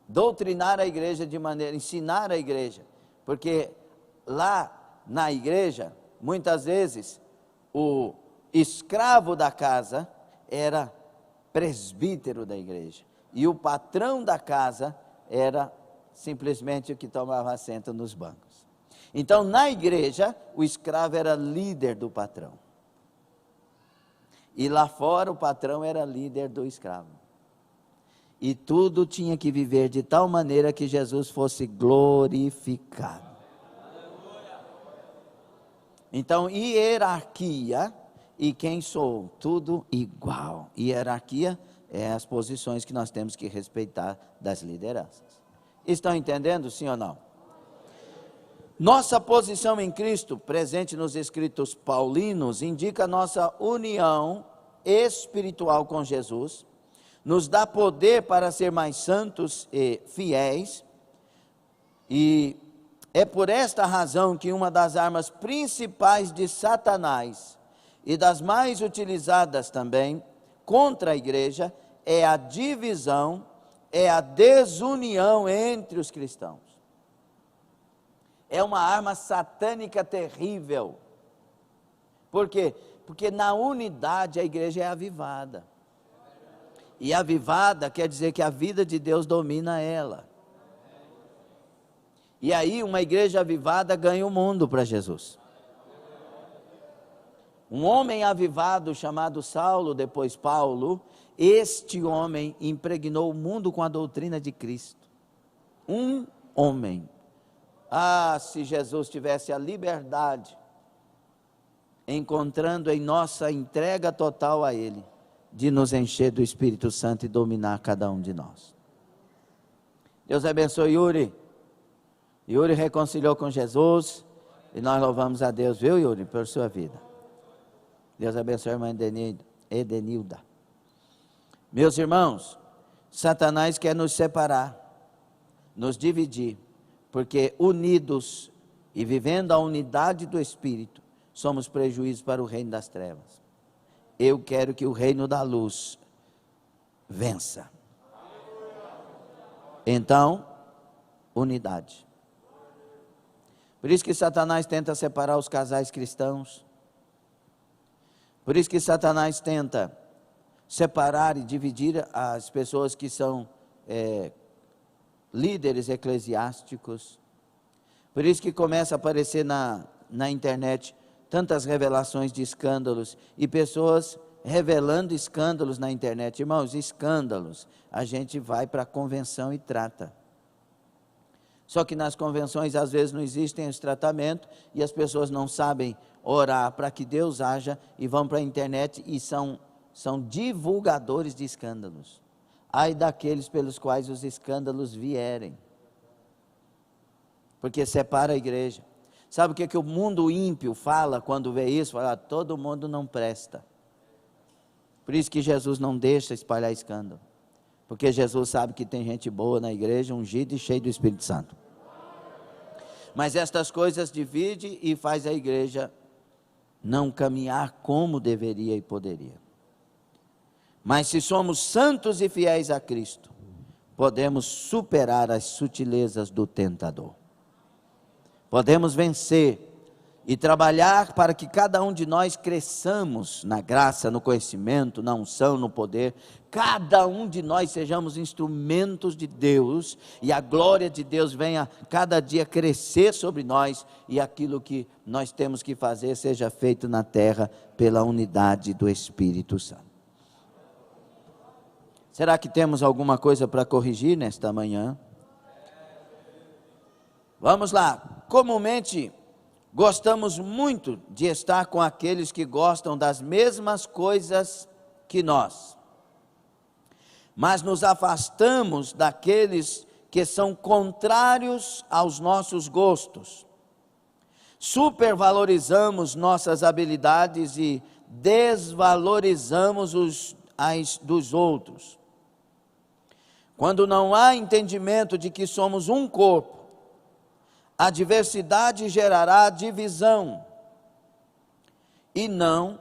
doutrinar a igreja de maneira, ensinar a igreja. Porque lá na igreja, muitas vezes, o escravo da casa era presbítero da igreja. E o patrão da casa era simplesmente o que tomava assento nos bancos. Então, na igreja, o escravo era líder do patrão. E lá fora, o patrão era líder do escravo. E tudo tinha que viver de tal maneira que Jesus fosse glorificado. Então, hierarquia e quem sou, tudo igual. Hierarquia é as posições que nós temos que respeitar das lideranças. Estão entendendo, sim ou não? Nossa posição em Cristo, presente nos escritos paulinos, indica nossa união espiritual com Jesus, nos dá poder para ser mais santos e fiéis, e é por esta razão que uma das armas principais de Satanás, e das mais utilizadas também, contra a igreja, é a divisão, é a desunião entre os cristãos. É uma arma satânica terrível. Por quê? Porque na unidade a igreja é avivada. E avivada quer dizer que a vida de Deus domina ela. E aí uma igreja avivada ganha o mundo para Jesus. Um homem avivado chamado Saulo, depois Paulo, este homem impregnou o mundo com a doutrina de Cristo. Um homem. Ah, se Jesus tivesse a liberdade, encontrando em nossa entrega total a Ele, de nos encher do Espírito Santo e dominar cada um de nós. Deus abençoe Yuri. Yuri reconciliou com Jesus, e nós louvamos a Deus, viu Yuri, por sua vida. Deus abençoe a irmã Edenilda. Meus irmãos, Satanás quer nos separar, nos dividir, porque unidos e vivendo a unidade do Espírito, somos prejuízos para o reino das trevas. Eu quero que o reino da luz vença. Então, unidade. Por isso que Satanás tenta separar os casais cristãos. Por isso que Satanás tenta separar e dividir as pessoas que são líderes eclesiásticos. Por isso que começa a aparecer na internet tantas revelações de escândalos e pessoas revelando escândalos na internet. Irmãos, escândalos, a gente vai para a convenção e trata. Só que nas convenções às vezes não existem os tratamentos e as pessoas não sabem orar para que Deus haja e vão para a internet e são divulgadores de escândalos. Ai daqueles pelos quais os escândalos vierem. Porque separa a igreja. Sabe o que o mundo ímpio fala quando vê isso? Fala, todo mundo não presta. Por isso que Jesus não deixa espalhar escândalo. Porque Jesus sabe que tem gente boa na igreja, ungida e cheia do Espírito Santo. Mas estas coisas dividem e faz a igreja não caminhar como deveria e poderia. Mas se somos santos e fiéis a Cristo, podemos superar as sutilezas do tentador. Podemos vencer e trabalhar para que cada um de nós cresçamos na graça, no conhecimento, na unção, no poder. Cada um de nós sejamos instrumentos de Deus e a glória de Deus venha cada dia crescer sobre nós e aquilo que nós temos que fazer seja feito na terra pela unidade do Espírito Santo. Será que temos alguma coisa para corrigir nesta manhã? Vamos lá. Comumente, gostamos muito de estar com aqueles que gostam das mesmas coisas que nós. Mas nos afastamos daqueles que são contrários aos nossos gostos. Supervalorizamos nossas habilidades e desvalorizamos as dos outros. Quando não há entendimento de que somos um corpo, a diversidade gerará divisão e não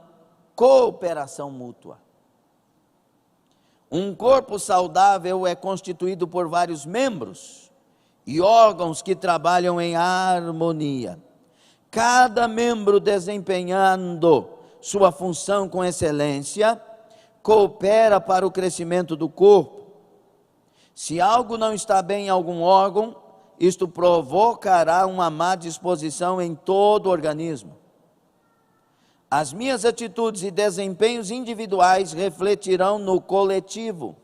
cooperação mútua. Um corpo saudável é constituído por vários membros e órgãos que trabalham em harmonia. Cada membro desempenhando sua função com excelência, coopera para o crescimento do corpo. Se algo não está bem em algum órgão, isto provocará uma má disposição em todo o organismo. As minhas atitudes e desempenhos individuais refletirão no coletivo.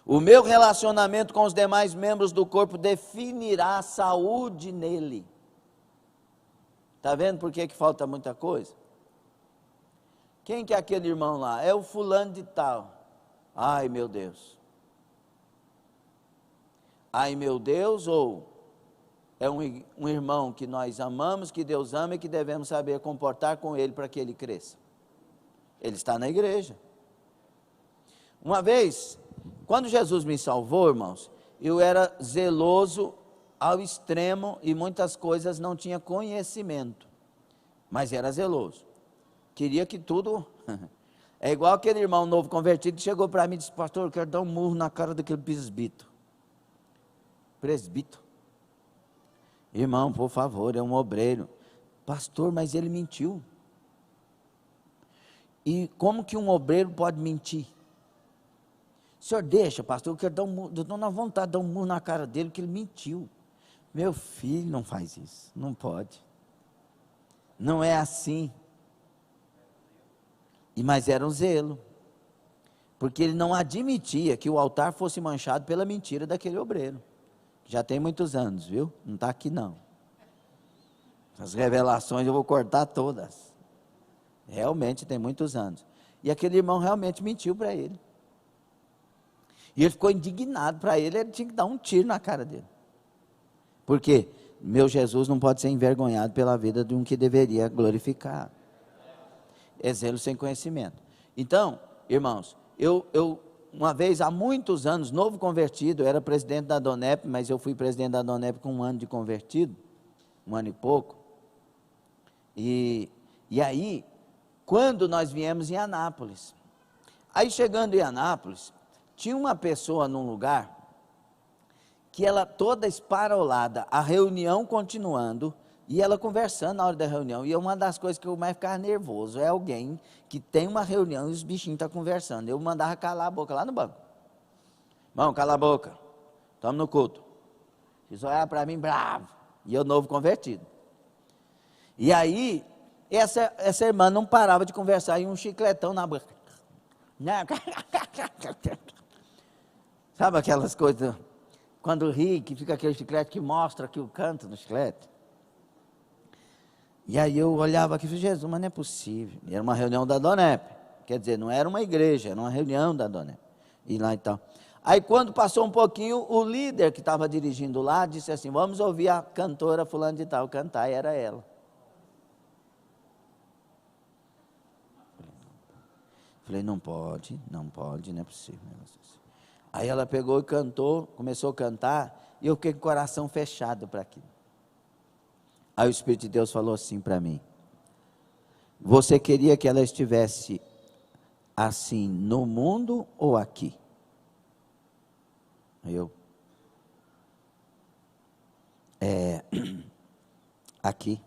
O meu relacionamento com os demais membros do corpo definirá a saúde nele. Está vendo por que falta muita coisa? Quem que é aquele irmão lá? É o fulano de tal. Ai, meu Deus. Ai, meu Deus, ou é um irmão que nós amamos, que Deus ama e que devemos saber comportar com ele para que ele cresça. Ele está na igreja. Uma vez, quando Jesus me salvou, irmãos, eu era zeloso ao extremo e muitas coisas não tinha conhecimento, mas era zeloso. Queria que tudo... É igual aquele irmão novo convertido que chegou para mim e disse: pastor, eu quero dar um murro na cara daquele presbítero. Irmão, por favor, é um obreiro. Pastor, mas ele mentiu. E como que um obreiro pode mentir? O senhor deixa, pastor, eu quero dar um murro, eu estou na vontade de dar um murro na cara dele, porque ele mentiu. Meu filho, não faz isso, não pode. Não é assim. Mas era um zelo, porque ele não admitia que o altar fosse manchado pela mentira daquele obreiro. Já tem muitos anos, viu? Não está aqui não. As revelações eu vou cortar todas. Realmente tem muitos anos. E aquele irmão realmente mentiu para ele. E ele ficou indignado. Para ele tinha que dar um tiro na cara dele. Por quê? Meu Jesus não pode ser envergonhado pela vida de um que deveria glorificar. É zelo sem conhecimento. Então, irmãos, eu uma vez, há muitos anos, novo convertido, eu era presidente da Donep, mas eu fui presidente da Donep com 1 ano de convertido, 1 ano e pouco. E aí, quando nós viemos em Anápolis, aí chegando em Anápolis, tinha uma pessoa num lugar, que ela toda esparolada, a reunião continuando, e ela conversando na hora da reunião. E uma das coisas que eu mais ficava nervoso é alguém que tem uma reunião e os bichinhos estão conversando. Eu mandava calar a boca lá no banco. Irmão, cala a boca. Estamos no culto. Eles olharam para mim bravo. E eu novo convertido. E aí, essa irmã não parava de conversar e um chicletão na boca. Sabe aquelas coisas, quando ri, que fica aquele chiclete que mostra aqui o canto do chiclete? E aí eu olhava aqui e falei: Jesus, mas não é possível. E era uma reunião da Donep. Quer dizer, não era uma igreja, era uma reunião da Donep. E lá e tal. Aí quando passou um pouquinho, o líder que estava dirigindo lá disse assim: vamos ouvir a cantora fulano de tal cantar. E era ela. Falei: não pode, não é possível. Aí ela pegou e cantou, começou a cantar, e eu fiquei com o coração fechado para aquilo. Aí o Espírito de Deus falou assim para mim: você queria que ela estivesse assim no mundo ou aqui? Eu, aqui.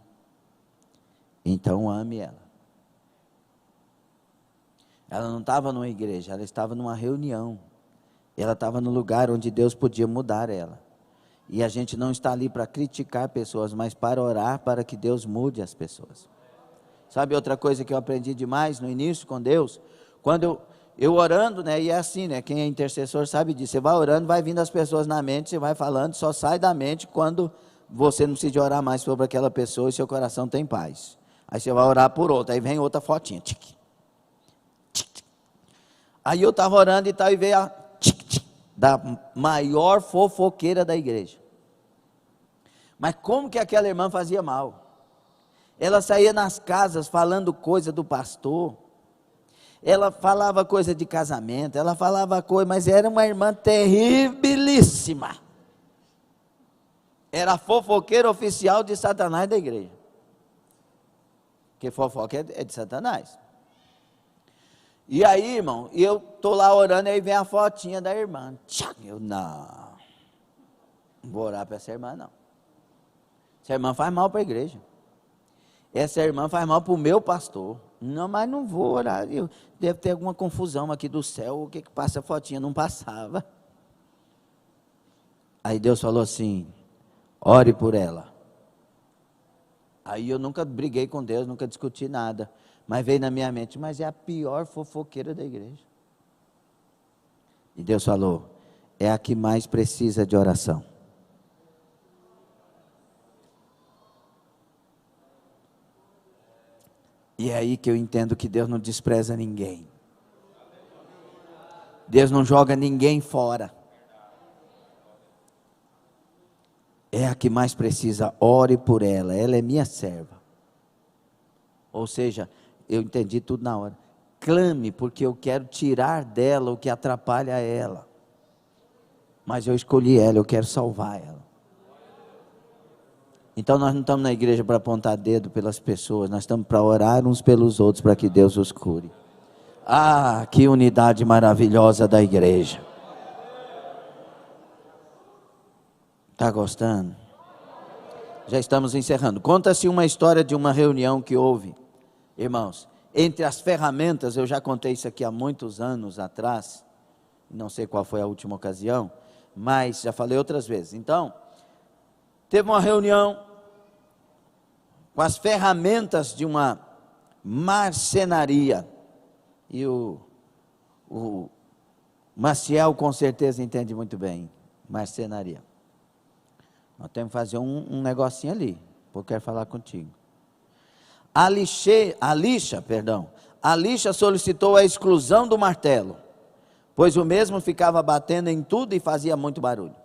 Então ame ela. Ela não estava numa igreja, ela estava numa reunião. Ela estava no lugar onde Deus podia mudar ela. E a gente não está ali para criticar pessoas, mas para orar para que Deus mude as pessoas. Sabe outra coisa que eu aprendi demais no início com Deus? Quando eu orando, né, e é assim, né, quem é intercessor sabe disso. Você vai orando, vai vindo as pessoas na mente, você vai falando, só sai da mente quando você não precisa orar mais sobre aquela pessoa e seu coração tem paz. Aí você vai orar por outra, aí vem outra fotinha. Tic, tic, tic. Aí eu estava orando e tal, e veio a tic, tic, da maior fofoqueira da igreja. Mas como que aquela irmã fazia mal? Ela saía nas casas falando coisa do pastor, ela falava coisa de casamento, ela falava coisa, mas era uma irmã terribilíssima. Era a fofoqueira oficial de Satanás da igreja. Porque fofoca é de Satanás. E aí, irmão, eu estou lá orando, e aí vem a fotinha da irmã. Eu, não vou orar para essa irmã, não. Essa irmã faz mal para a igreja. Essa irmã faz mal para o meu pastor. Não, mas não vou orar. Deve ter alguma confusão aqui do céu. O que passa a fotinha? Não passava. Aí Deus falou assim: ore por ela. Aí eu nunca briguei com Deus, nunca discuti nada. Mas veio na minha mente: mas é a pior fofoqueira da igreja. E Deus falou: é a que mais precisa de oração. E é aí que eu entendo que Deus não despreza ninguém. Deus não joga ninguém fora. É a que mais precisa, ore por ela. Ela é minha serva. Ou seja, eu entendi tudo na hora. Clame, porque eu quero tirar dela o que atrapalha ela. Mas eu escolhi ela, eu quero salvar ela. Então nós não estamos na igreja para apontar dedo pelas pessoas, nós estamos para orar uns pelos outros para que Deus os cure. Ah, que unidade maravilhosa da igreja. Está gostando? Já estamos encerrando. Conta-se uma história de uma reunião que houve, irmãos, entre as ferramentas. Eu já contei isso aqui há muitos anos atrás, não sei qual foi a última ocasião, mas já falei outras vezes. Então, teve uma reunião com as ferramentas de uma marcenaria. E o Maciel com certeza entende muito bem marcenaria. Nós temos que fazer um negocinho ali, porque eu quero falar contigo. A lixa solicitou a exclusão do martelo, pois o mesmo ficava batendo em tudo e fazia muito barulho.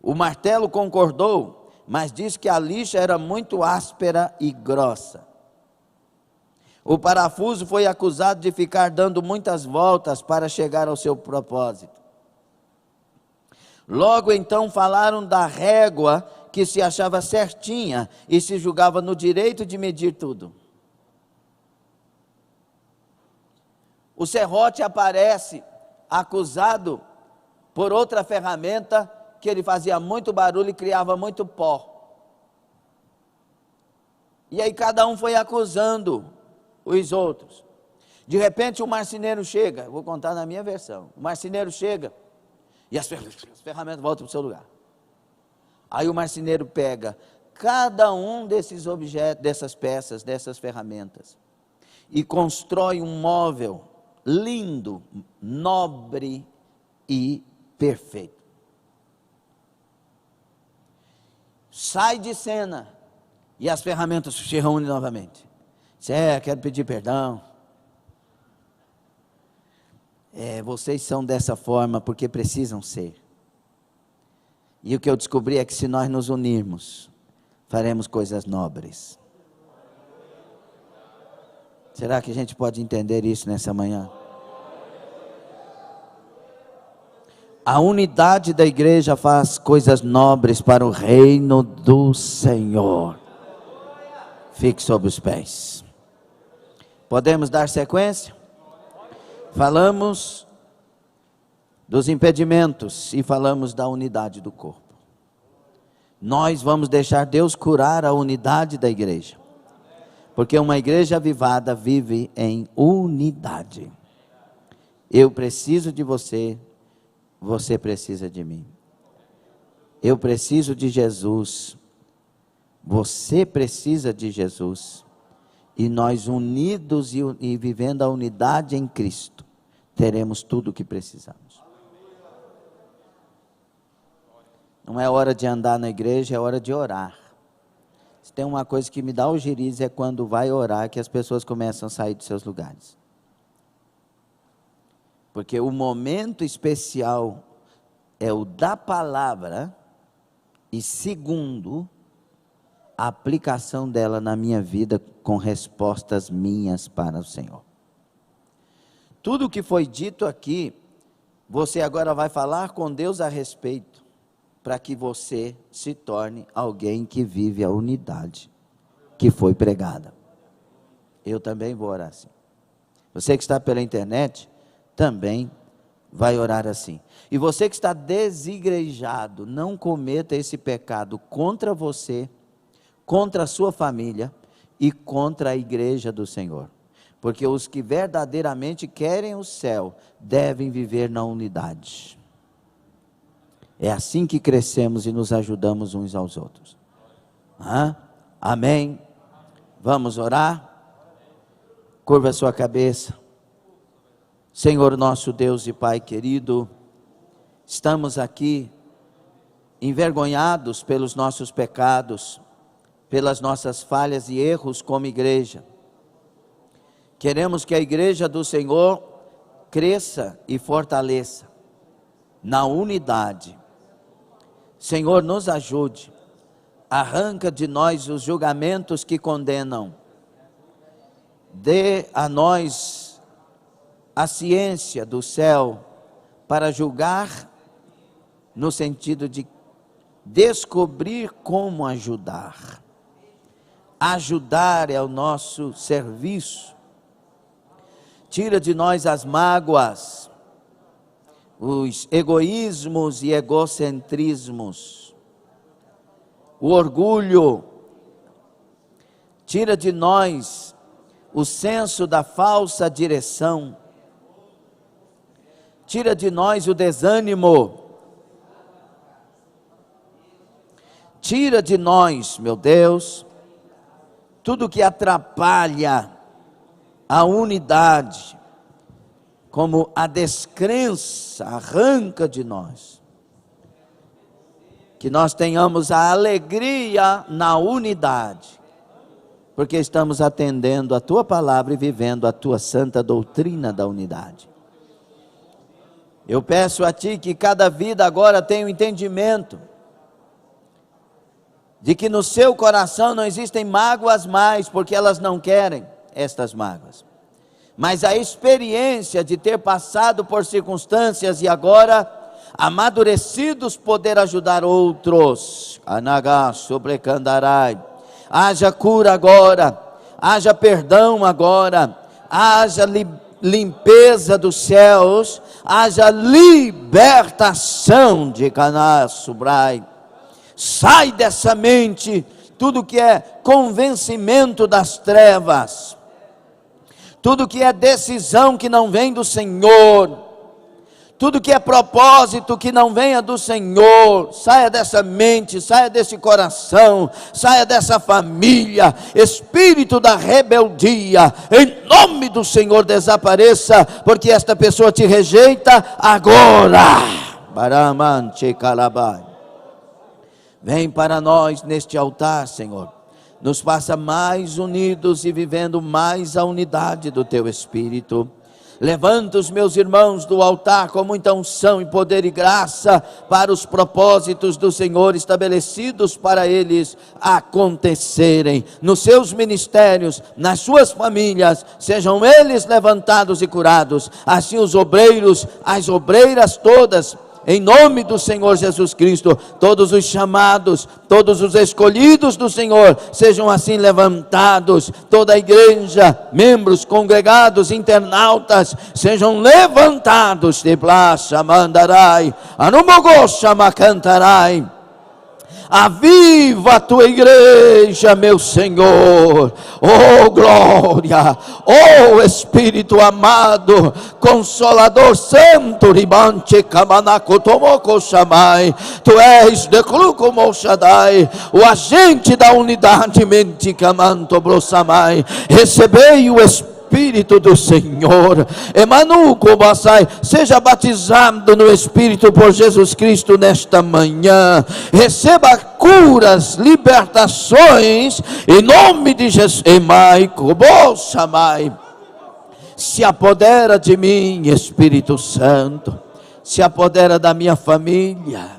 O martelo concordou, mas disse que a lixa era muito áspera e grossa. O parafuso foi acusado de ficar dando muitas voltas para chegar ao seu propósito. Logo então falaram da régua que se achava certinha e se julgava no direito de medir tudo. O serrote aparece acusado por outra ferramenta que ele fazia muito barulho e criava muito pó. E aí cada um foi acusando os outros. De repente o marceneiro chega, vou contar na minha versão. O marceneiro chega e as ferramentas voltam para o seu lugar. Aí o marceneiro pega cada um desses objetos, dessas peças, dessas ferramentas, e constrói um móvel lindo, nobre e perfeito. Sai de cena e as ferramentas se reúnem novamente. Quero pedir perdão. Vocês são dessa forma porque precisam ser. E o que eu descobri é que se nós nos unirmos, faremos coisas nobres. Será que a gente pode entender isso nessa manhã? A unidade da igreja faz coisas nobres para o reino do Senhor. Fique sobre os pés. Podemos dar sequência? Falamos dos impedimentos e falamos da unidade do corpo. Nós vamos deixar Deus curar a unidade da igreja, porque uma igreja avivada vive em unidade. Eu preciso de você, você precisa de mim. Eu preciso de Jesus, você precisa de Jesus. E nós unidos e vivendo a unidade em Cristo, teremos tudo o que precisamos. Não é hora de andar na igreja, é hora de orar. Se tem uma coisa que me dá o giriz é quando vai orar que as pessoas começam a sair dos seus lugares. Porque o momento especial é o da palavra e segundo, a aplicação dela na minha vida com respostas minhas para o Senhor. Tudo o que foi dito aqui, você agora vai falar com Deus a respeito, para que você se torne alguém que vive a unidade que foi pregada. Eu também vou orar assim. Você que está pela internet, também vai orar assim. E você que está desigrejado, não cometa esse pecado contra você, contra a sua família e contra a igreja do Senhor. Porque os que verdadeiramente querem o céu, devem viver na unidade. É assim que crescemos e nos ajudamos uns aos outros. Amém? Vamos orar? Curva a sua cabeça. Senhor nosso Deus e Pai querido, estamos aqui envergonhados pelos nossos pecados, pelas nossas falhas e erros como igreja. Queremos que a igreja do Senhor cresça e fortaleça na unidade. Senhor, nos ajude, arranca de nós os julgamentos que condenam, dê a nós a ciência do céu para julgar no sentido de descobrir como ajudar. Ajudar é o nosso serviço. Tira de nós as mágoas, os egoísmos e egocentrismos, o orgulho. Tira de nós o senso da falsa direção. Tira de nós o desânimo. Tira de nós, meu Deus, tudo que atrapalha a unidade, como a descrença, arranca de nós. Que nós tenhamos a alegria na unidade, porque estamos atendendo a Tua palavra e vivendo a Tua santa doutrina da unidade. Eu peço a Ti que cada vida agora tenha o entendimento de que no seu coração não existem mágoas mais, porque elas não querem estas mágoas, mas a experiência de ter passado por circunstâncias e agora amadurecidos poder ajudar outros. Anagá sobrecandarai. Haja cura agora, haja perdão agora, haja limpeza dos céus, haja libertação de Caná Subrai. Sai dessa mente tudo que é convencimento das trevas, tudo que é decisão que não vem do Senhor, tudo que é propósito que não venha do Senhor. Saia dessa mente, saia desse coração, saia dessa família. Espírito da rebeldia, em nome do Senhor desapareça, porque esta pessoa te rejeita agora. Baramanche calabai. Vem para nós neste altar, Senhor, nos faça mais unidos e vivendo mais a unidade do Teu Espírito. Levanta os meus irmãos do altar com muita unção e poder e graça para os propósitos do Senhor estabelecidos para eles acontecerem nos seus ministérios, nas suas famílias. Sejam eles levantados e curados, assim os obreiros, as obreiras todas, em nome do Senhor Jesus Cristo. Todos os chamados, todos os escolhidos do Senhor, sejam assim levantados. Toda a igreja, membros, congregados, internautas, sejam levantados. Teblasha mandarai, anumogosha macantarai. Aviva a tua igreja, meu Senhor. Oh glória, oh Espírito amado, Consolador Santo, Ribanche Kamanaco Tomoko Shamai. Tu és de Cluco Moshadai, o agente da unidade Menticamanto Brossamai. Recebei o Espírito do Senhor, Emanu Kobasai, seja batizado no Espírito por Jesus Cristo nesta manhã. Receba curas, libertações, em nome de Jesus. Emai Kobosamai. Se apodera de mim, Espírito Santo, se apodera da minha família,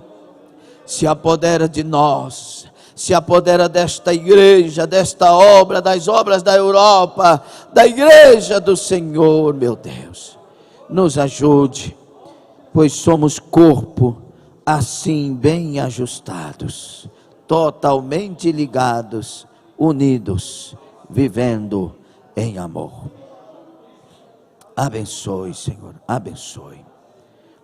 se apodera de nós, se apodera desta igreja, desta obra, das obras da Europa, da igreja do Senhor, meu Deus. Nos ajude, pois somos corpo, assim bem ajustados, totalmente ligados, unidos, vivendo em amor. Abençoe, Senhor, abençoe.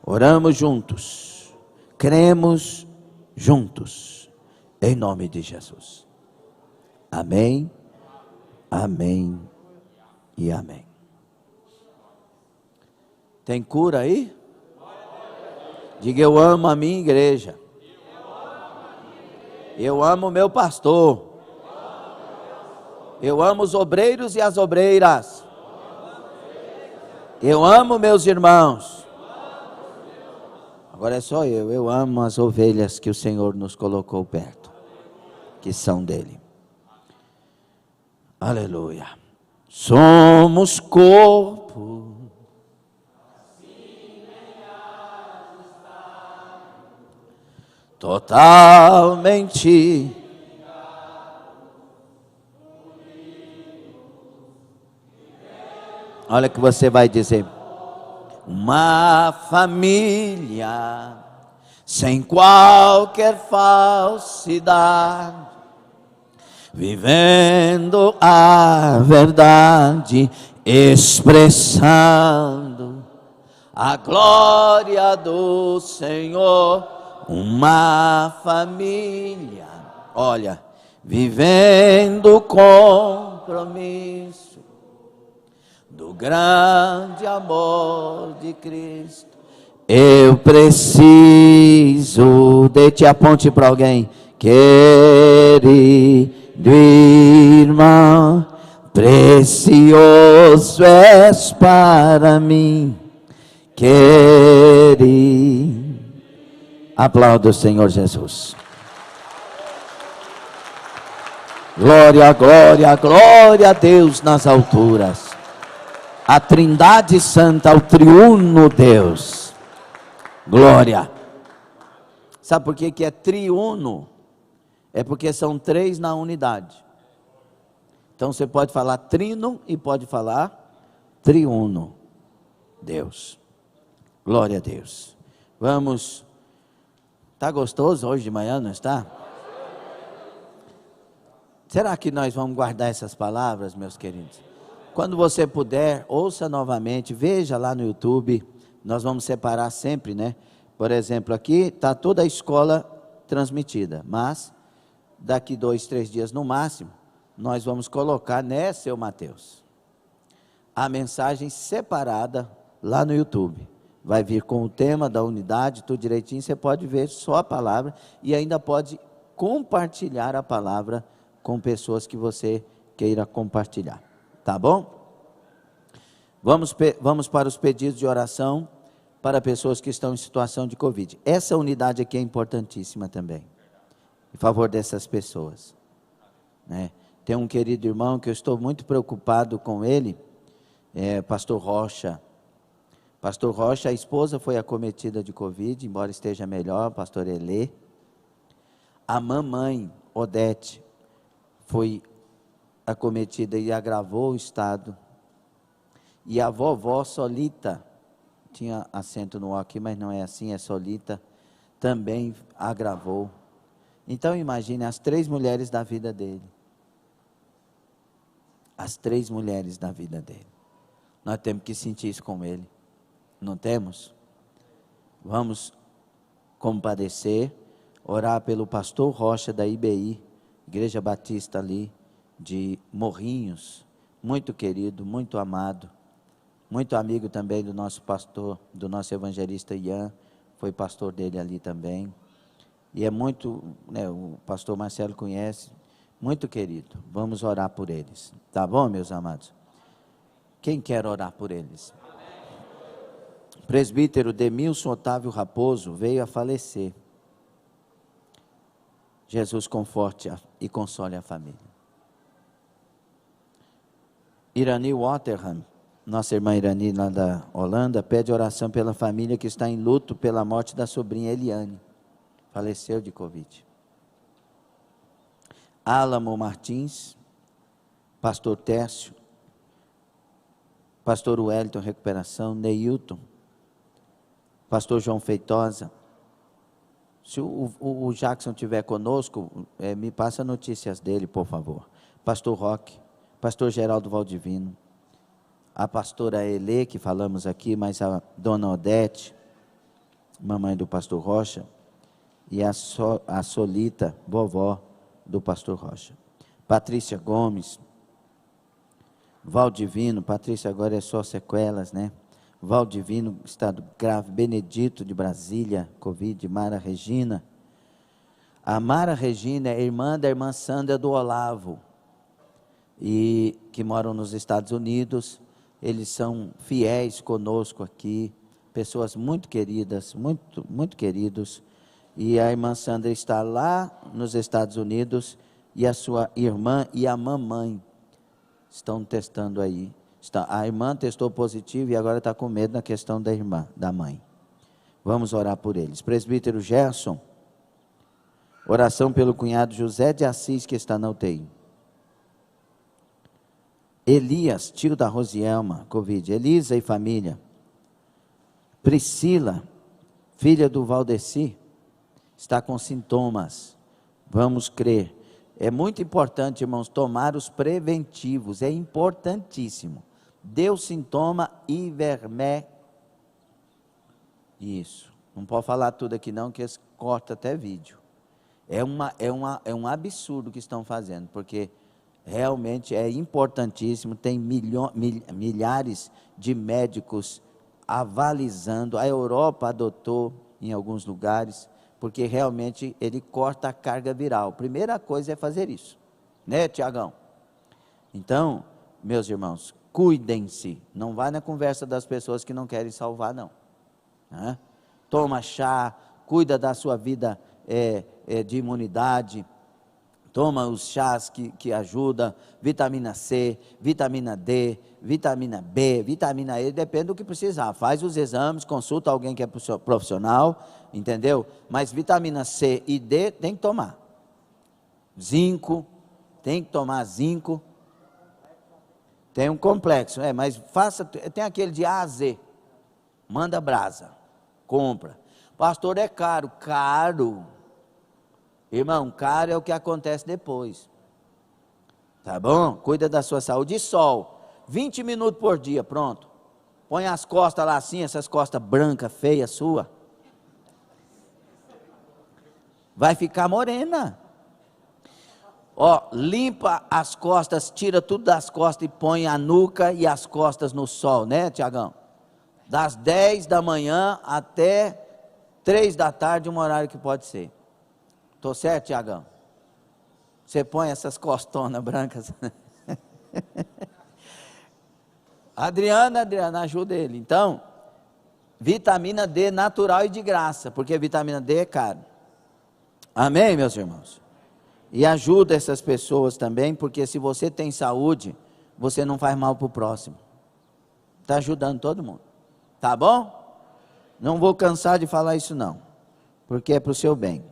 Oramos juntos, cremos juntos. Em nome de Jesus. Amém, amém e amém. Tem cura aí? Diga, eu amo a minha igreja. Eu amo o meu pastor. Eu amo os obreiros e as obreiras. Eu amo meus irmãos. Agora é só eu amo as ovelhas que o Senhor nos colocou perto, que são dele. Aleluia. Somos corpo. Totalmente. Olha o que você vai dizer. Uma família sem qualquer falsidade, vivendo a verdade, expressando a glória do Senhor. Uma família, olha, vivendo o compromisso do grande amor de Cristo. Eu preciso de ti. Aponte para alguém. Querido irmão, precioso és para mim. Querido. Aplauda o Senhor Jesus. Glória, glória, glória a Deus nas alturas. A Trindade Santa, ao triuno Deus. Glória. Sabe por que é triuno? É porque são três na unidade. Então você pode falar trino e pode falar triuno. Deus. Glória a Deus. Vamos. Está gostoso hoje de manhã, não está? Será que nós vamos guardar essas palavras, meus queridos? Quando você puder, ouça novamente, veja lá no YouTube. Nós vamos separar sempre, né? Por exemplo, aqui está toda a escola transmitida, mas daqui 2, 3 dias no máximo, nós vamos colocar, né, seu Mateus, a mensagem separada lá no YouTube. Vai vir com o tema da unidade, tudo direitinho, você pode ver só a palavra e ainda pode compartilhar a palavra com pessoas que você queira compartilhar. Tá bom? Vamos para os pedidos de oração para pessoas que estão em situação de Covid. Essa unidade aqui é importantíssima também, em favor dessas pessoas, né? Tem um querido irmão que eu estou muito preocupado com ele, Pastor Rocha. Pastor Rocha, a esposa foi acometida de Covid, embora esteja melhor, pastor Elê. A mamãe, Odete, foi acometida e agravou o estado. E a vovó Solita, tinha acento no O aqui, mas não é assim, é Solita, também agravou. Então imagine as 3 mulheres da vida dele. As 3 mulheres da vida dele. Nós temos que sentir isso com ele. Não temos? Vamos compadecer, orar pelo pastor Rocha da IBI, Igreja Batista ali de Morrinhos, muito querido, muito amado, muito amigo também do nosso pastor, do nosso evangelista Ian, foi pastor dele ali também, e é muito, né, o pastor Marcelo conhece, muito querido. Vamos orar por eles, tá bom, meus amados? Quem quer orar por eles? Presbítero Demilson Otávio Raposo veio a falecer. Jesus conforte e console a família. Irani Waterham, nossa irmã Irani lá da Holanda, pede oração pela família que está em luto pela morte da sobrinha Eliane. Faleceu de Covid. Álamo Martins, pastor Tércio, pastor Wellington, recuperação, Neilton, pastor João Feitosa. Se o Jackson estiver conosco, me passa notícias dele, por favor. Pastor Roque, pastor Geraldo Valdivino, a pastora Elê, que falamos aqui, mas a dona Odete, mamãe do pastor Rocha, e a Solita, vovó do pastor Rocha. Patrícia Gomes, Valdivino, Patrícia agora é só sequelas, né? Valdivino, estado grave. Benedito de Brasília, Covid. Mara Regina. A Mara Regina é irmã da irmã Sandra do Olavo, e que moram nos Estados Unidos. Eles são fiéis conosco aqui, pessoas muito queridas, muito queridos. E a irmã Sandra está lá nos Estados Unidos, e a sua irmã e a mamãe estão testando aí. A irmã testou positivo e agora está com medo na questão da irmã, da mãe. Vamos orar por eles. Presbítero Gerson, oração pelo cunhado José de Assis, que está na UTI. Elias, tio da Rosielma, Covid. Elisa e família. Priscila, filha do Valdeci, está com sintomas. Vamos crer. É muito importante, irmãos, tomar os preventivos. É importantíssimo. Deu sintoma, ivermectina. Isso. Não pode falar tudo aqui não, que eles cortam até vídeo. É um absurdo o que estão fazendo, porque realmente é importantíssimo. Tem milhares de médicos avalizando. A Europa adotou em alguns lugares, porque realmente ele corta a carga viral. Primeira coisa é fazer isso, né, Tiagão? Então, meus irmãos, cuidem-se. Não vá na conversa das pessoas que não querem salvar, não. Toma chá, cuida da sua vida de imunidade. Toma os chás que ajudam, vitamina C, vitamina D, vitamina B, vitamina E, depende do que precisar. Faz os exames, consulta alguém que é profissional, entendeu? Mas vitamina C e D tem que tomar. Zinco, tem que tomar zinco. Tem um complexo, mas tem aquele de A a Z. Manda brasa, compra. Pastor, é caro. Caro. Irmão, caro é o que acontece depois. Tá bom? Cuida da sua saúde. E sol, 20 minutos por dia, pronto. Põe as costas lá assim, essas costas brancas, feias, sua. Vai ficar morena. Limpa as costas, tira tudo das costas e põe a nuca e as costas no sol, né, Tiagão? Das 10 da manhã até 3 da tarde, um horário que pode ser. Estou certo, Tiagão? Você põe essas costonas brancas. Adriana, ajuda ele. Então, vitamina D natural e de graça, porque vitamina D é caro. Amém, meus irmãos? E ajuda essas pessoas também, porque se você tem saúde, você não faz mal para o próximo. Está ajudando todo mundo. Tá bom? Não vou cansar de falar isso não, porque é para o seu bem.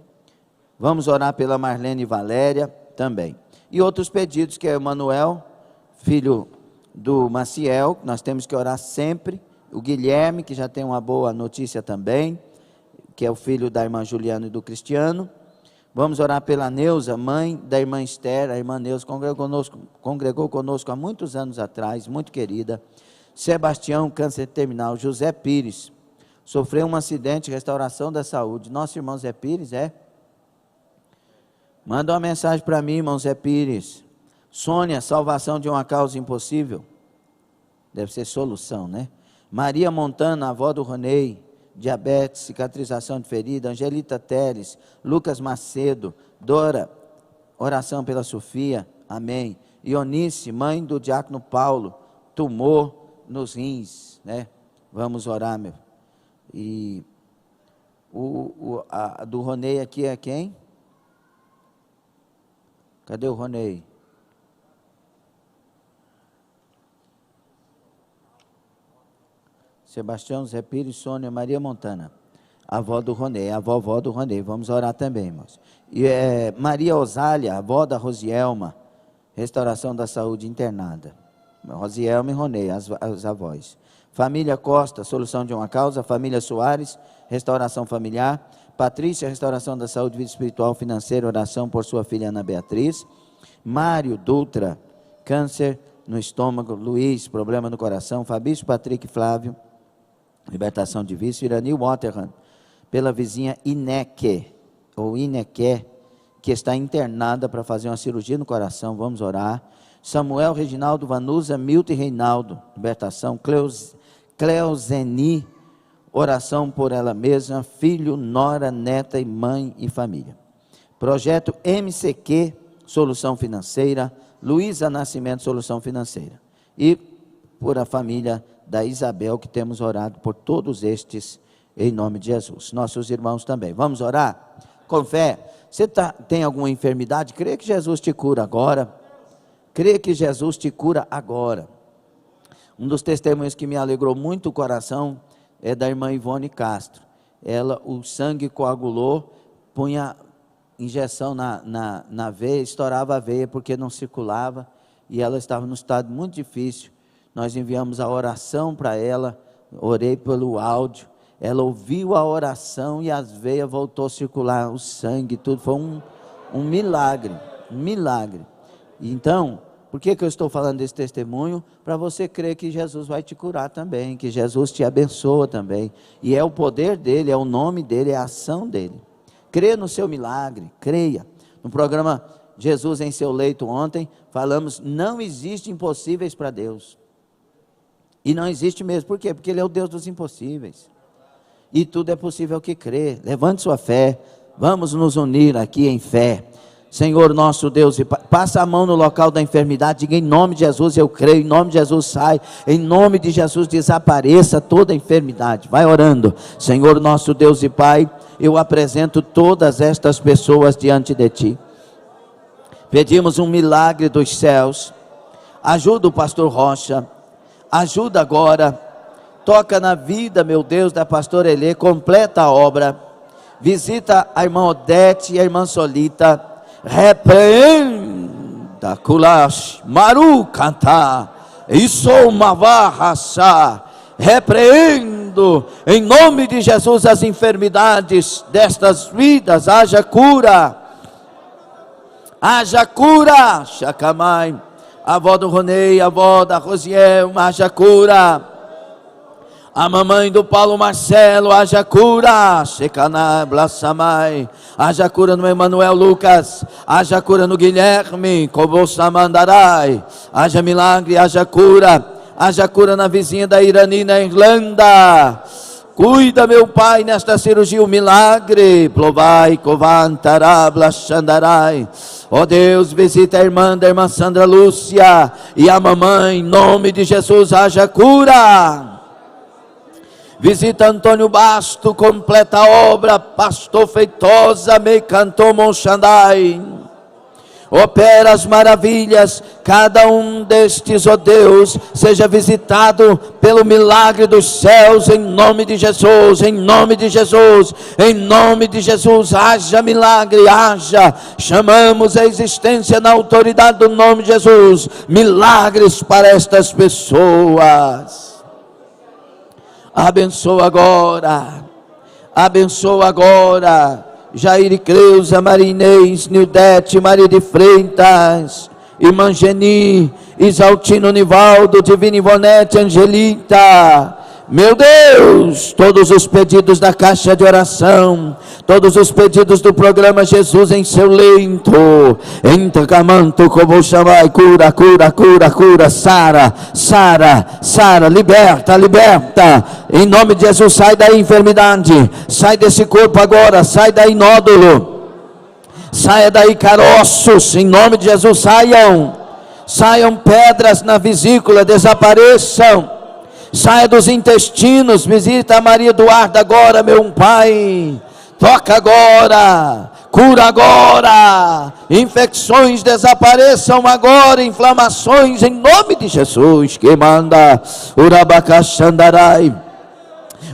Vamos orar pela Marlene Valéria também. E outros pedidos, que é o Manuel, filho do Maciel, nós temos que orar sempre. O Guilherme, que já tem uma boa notícia também, que é o filho da irmã Juliana e do Cristiano. Vamos orar pela Neuza, mãe da irmã Esther. A irmã Neuza congregou conosco há muitos anos atrás, muito querida. Sebastião, câncer terminal. José Pires, sofreu um acidente, restauração da saúde. Nosso irmão Zé Pires, Manda uma mensagem para mim, irmão Zé Pires. Sônia, salvação de uma causa impossível. Deve ser solução, né? Maria Montana, avó do Ronei. Diabetes, cicatrização de ferida. Angelita Teres, Lucas Macedo, Dora, oração pela Sofia, amém. Ionice, mãe do diácono Paulo, tumor nos rins, né? Vamos orar, meu. E a do Ronei aqui é quem? Cadê o Ronei? Sebastião, Zé Pires, Sônia, Maria Montana, a avó do Ronei, a vovó do Ronei. Vamos orar também, irmãos. E Maria Osália, avó da Rosielma, restauração da saúde internada. Rosielma e Ronei, as avós. Família Costa, solução de uma causa. Família Soares, restauração familiar. Patrícia, restauração da saúde, vida espiritual, financeira, oração por sua filha Ana Beatriz. Mário Dutra, câncer no estômago. Luiz, problema no coração. Fabrício, Patrick, Flávio, libertação de vício. Irani Waterham, pela vizinha Ineque, que está internada para fazer uma cirurgia no coração. Vamos orar. Samuel, Reginaldo, Vanusa, Milton e Reinaldo, libertação. Cleozeni, oração por ela mesma, filho, nora, neta e mãe e família. Projeto MCQ, solução financeira, Luísa Nascimento, solução financeira. E por a família da Isabel, que temos orado por todos estes, em nome de Jesus. Nossos irmãos também. Vamos orar? Com fé. Você tem alguma enfermidade? Crê que Jesus te cura agora. Crê que Jesus te cura agora. Um dos testemunhos que me alegrou muito o coração é da irmã Ivone Castro. Ela, o sangue coagulou, punha injeção na veia, estourava a veia porque não circulava, e ela estava num estado muito difícil. Nós enviamos a oração para ela, orei pelo áudio, ela ouviu a oração e as veias voltou a circular, o sangue, tudo, foi um milagre, um milagre. Então, por que eu estou falando desse testemunho? Para você crer que Jesus vai te curar também, que Jesus te abençoa também, e é o poder dele, é o nome dele, é a ação dele. Crê no seu milagre, creia. No programa Jesus em seu leito ontem, falamos, não existe impossíveis para Deus. E não existe mesmo, por quê? Porque Ele é o Deus dos impossíveis. E tudo é possível que crê. Levante sua fé, vamos nos unir aqui em fé. Senhor nosso Deus e Pai, passa a mão no local da enfermidade, diga em nome de Jesus eu creio, em nome de Jesus sai, em nome de Jesus desapareça toda enfermidade. Vai orando. Senhor nosso Deus e Pai, eu apresento todas estas pessoas diante de Ti. Pedimos um milagre dos céus. Ajuda o pastor Rocha, ajuda agora, toca na vida, meu Deus, da pastora Elê, completa a obra, visita a irmã Odete e a irmã Solita, repreenda, kulash, maru cantar, isso mavarraçá, repreendo, em nome de Jesus, as enfermidades destas vidas, haja cura, Chacamai, a avó do Ronei, a avó da Rosiel, haja cura, a mamãe do Paulo Marcelo, haja cura, Shekanai, Blassamai, haja cura no Emanuel Lucas, haja cura no Guilherme, Kobosamandarai, haja milagre, haja cura na vizinha da Irani, na Irlanda. Cuida, meu Pai, nesta cirurgia, o milagre. Plovai, Kovantará, Blashandarai. Ó Deus, visita a irmã da irmã Sandra Lúcia e a mamãe, em nome de Jesus, haja cura. Visita Antônio Basto, completa a obra, Pastor Feitosa, me cantou Monxandai. Opera as maravilhas, cada um destes, ó Deus, seja visitado pelo milagre dos céus, em nome de Jesus, em nome de Jesus, em nome de Jesus, haja milagre, haja, chamamos a existência na autoridade do nome de Jesus, milagres para estas pessoas. Abençoa agora, Jair e Creuza, Marinês, Nildete, Maria de Freitas, Irmã Geni, Isaltino Nivaldo, Divina Ivonete, Angelita, meu Deus, todos os pedidos da caixa de oração, todos os pedidos do programa Jesus em seu leito, Entacamanto, como chamar, cura, Sara, liberta, em nome de Jesus, sai da enfermidade, sai desse corpo agora, sai daí nódulo, saia daí caroços, em nome de Jesus, saiam pedras na vesícula, desapareçam, saia dos intestinos, visita a Maria Eduarda agora, meu Pai, toca agora, cura agora, infecções desapareçam agora, inflamações, em nome de Jesus, que manda, Urabacaxandarai,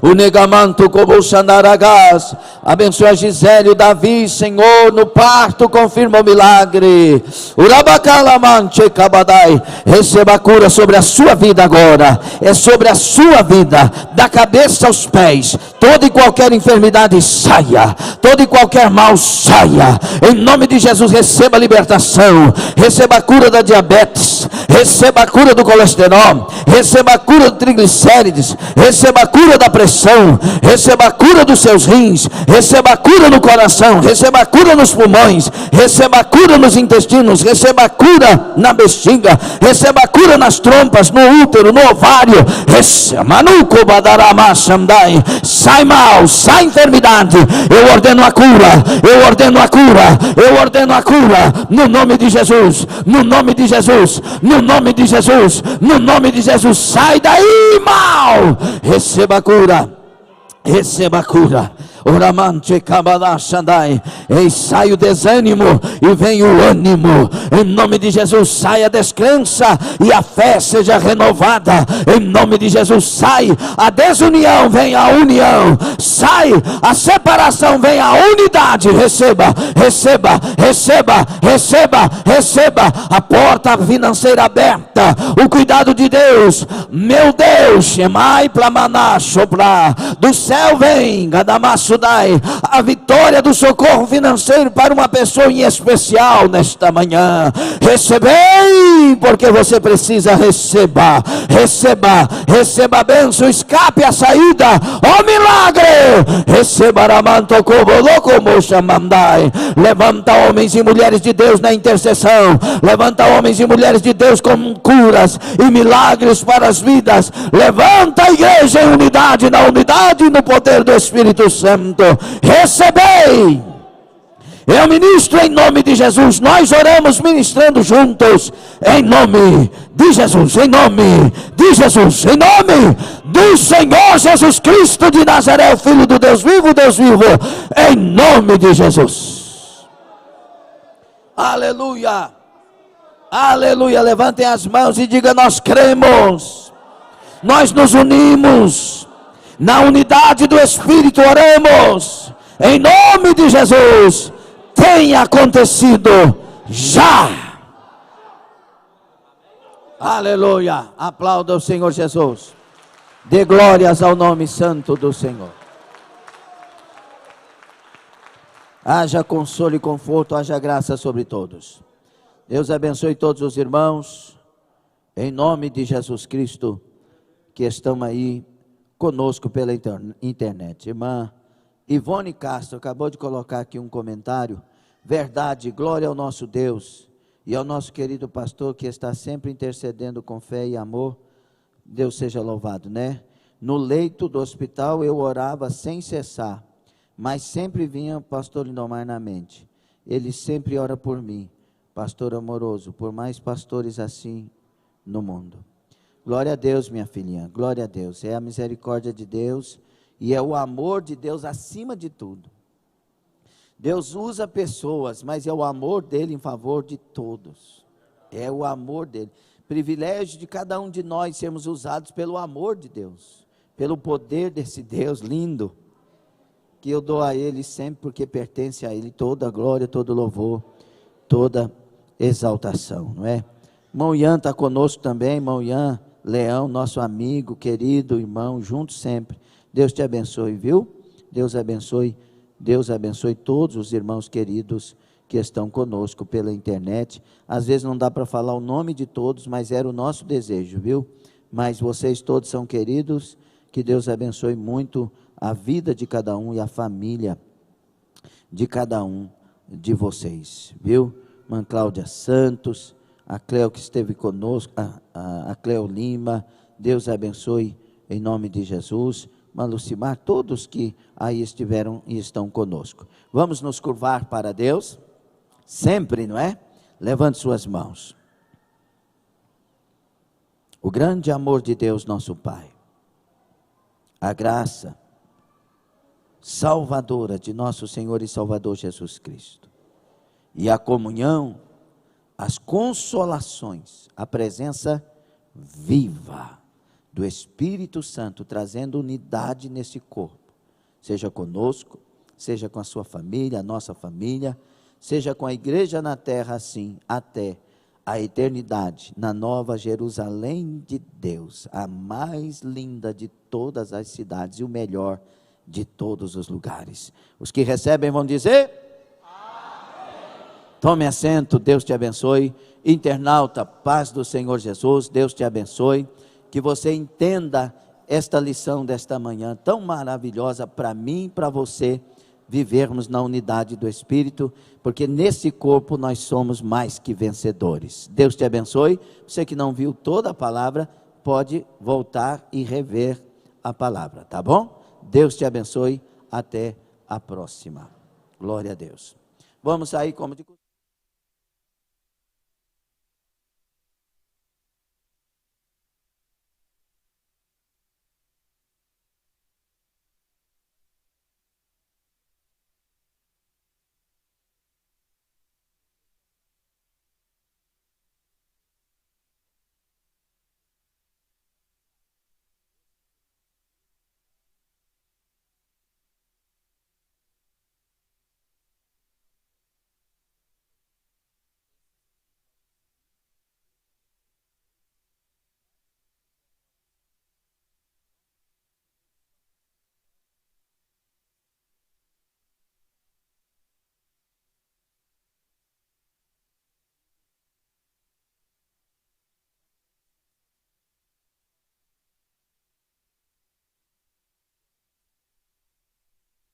o negamanto como Xandaragás, abençoa Gisele, o Davi, Senhor, no parto, confirma o milagre, Urabacalamante Cabadai, receba a cura sobre a sua vida agora, é sobre a sua vida, da cabeça aos pés, toda e qualquer enfermidade saia, todo e qualquer mal saia, em nome de Jesus, receba a libertação, receba a cura da diabetes, receba a cura do colesterol, receba a cura do triglicérides, receba a cura da pressão, receba a cura dos seus rins, receba a cura no coração, receba a cura nos pulmões, receba a cura nos intestinos, receba a cura na bexiga, receba a cura nas trompas, no útero, no ovário, sai mal, sai enfermidade, eu ordeno a cura, eu ordeno a cura, eu ordeno a cura, no nome de Jesus, no nome de Jesus, no nome de Jesus, no nome de Jesus, sai daí mal, receba a cura, receba a cura. Oramante Kabalashandai, e sai o desânimo e vem o ânimo, em nome de Jesus. Sai a descrença e a fé seja renovada, em nome de Jesus. Sai a desunião, vem a união, sai a separação, vem a unidade. Receba, receba, receba, receba, receba a porta financeira aberta, o cuidado de Deus, meu Deus, Shemai Plamaná Sopra, do céu vem Gadamaço, a vitória do socorro financeiro para uma pessoa em especial nesta manhã. Recebei, porque você precisa. Receba, receba, receba a bênção, escape a saída, ó milagre. Receba Aramanto Kobolokomo Shamandai. Levanta homens e mulheres de Deus na intercessão, levanta homens e mulheres de Deus com curas e milagres para as vidas. Levanta a igreja em unidade, na unidade e no poder do Espírito Santo. Recebei. Eu ministro em nome de Jesus. Nós oramos ministrando juntos em nome de Jesus, em nome de Jesus, em nome do Senhor Jesus Cristo de Nazaré, o Filho do Deus vivo, em nome de Jesus. Aleluia, aleluia. Levantem as mãos e digam: nós cremos, nós nos unimos na unidade do Espírito, oramos em nome de Jesus. Tenha acontecido já. Aleluia. Aplauda o Senhor Jesus. Dê glórias ao nome santo do Senhor. Haja consolo e conforto, haja graça sobre todos. Deus abençoe todos os irmãos, em nome de Jesus Cristo, que estão aí conosco pela internet. Irmã Ivone Castro acabou de colocar aqui um comentário. Verdade, glória ao nosso Deus e ao nosso querido pastor que está sempre intercedendo com fé e amor. Deus seja louvado, né? No leito do hospital eu orava sem cessar, mas sempre vinha o pastor Lindomar na mente. Ele sempre ora por mim, pastor amoroso, por mais pastores assim no mundo. Glória a Deus, minha filhinha, glória a Deus. É a misericórdia de Deus e é o amor de Deus acima de tudo. Deus usa pessoas, mas é o amor dele em favor de todos. É o amor dele. Privilégio de cada um de nós sermos usados pelo amor de Deus, pelo poder desse Deus lindo, que eu dou a ele sempre, porque pertence a ele toda a glória, todo louvor, toda exaltação, não é? Irmão Ian está conosco também, irmão Ian Leão, nosso amigo, querido irmão, juntos sempre. Deus te abençoe, viu? Deus abençoe todos os irmãos queridos que estão conosco pela internet. Às vezes não dá para falar o nome de todos, mas era o nosso desejo, viu? Mas vocês todos são queridos, que Deus abençoe muito a vida de cada um e a família de cada um de vocês, viu? Irmã Cláudia Santos, a Cleo que esteve conosco, a Cleo Lima, Deus abençoe em nome de Jesus. Irmã Lucimar, todos que aí estiveram e estão conosco. Vamos nos curvar para Deus, sempre, não é? Levante suas mãos. O grande amor de Deus, nosso Pai, a graça salvadora de nosso Senhor e Salvador Jesus Cristo, e a comunhão, as consolações, a presença viva do Espírito Santo, trazendo unidade nesse corpo, seja conosco, seja com a sua família, a nossa família, seja com a igreja na terra, assim, até a eternidade, na nova Jerusalém de Deus, a mais linda de todas as cidades e o melhor de todos os lugares. Os que recebem vão dizer: amém. Tome assento, Deus te abençoe. Internauta, paz do Senhor Jesus, Deus te abençoe. Que você entenda esta lição desta manhã tão maravilhosa para mim e para você, vivermos na unidade do Espírito, porque nesse corpo nós somos mais que vencedores. Deus te abençoe. Você que não viu toda a palavra, pode voltar e rever a palavra, tá bom? Deus te abençoe. Até a próxima. Glória a Deus. Vamos sair como de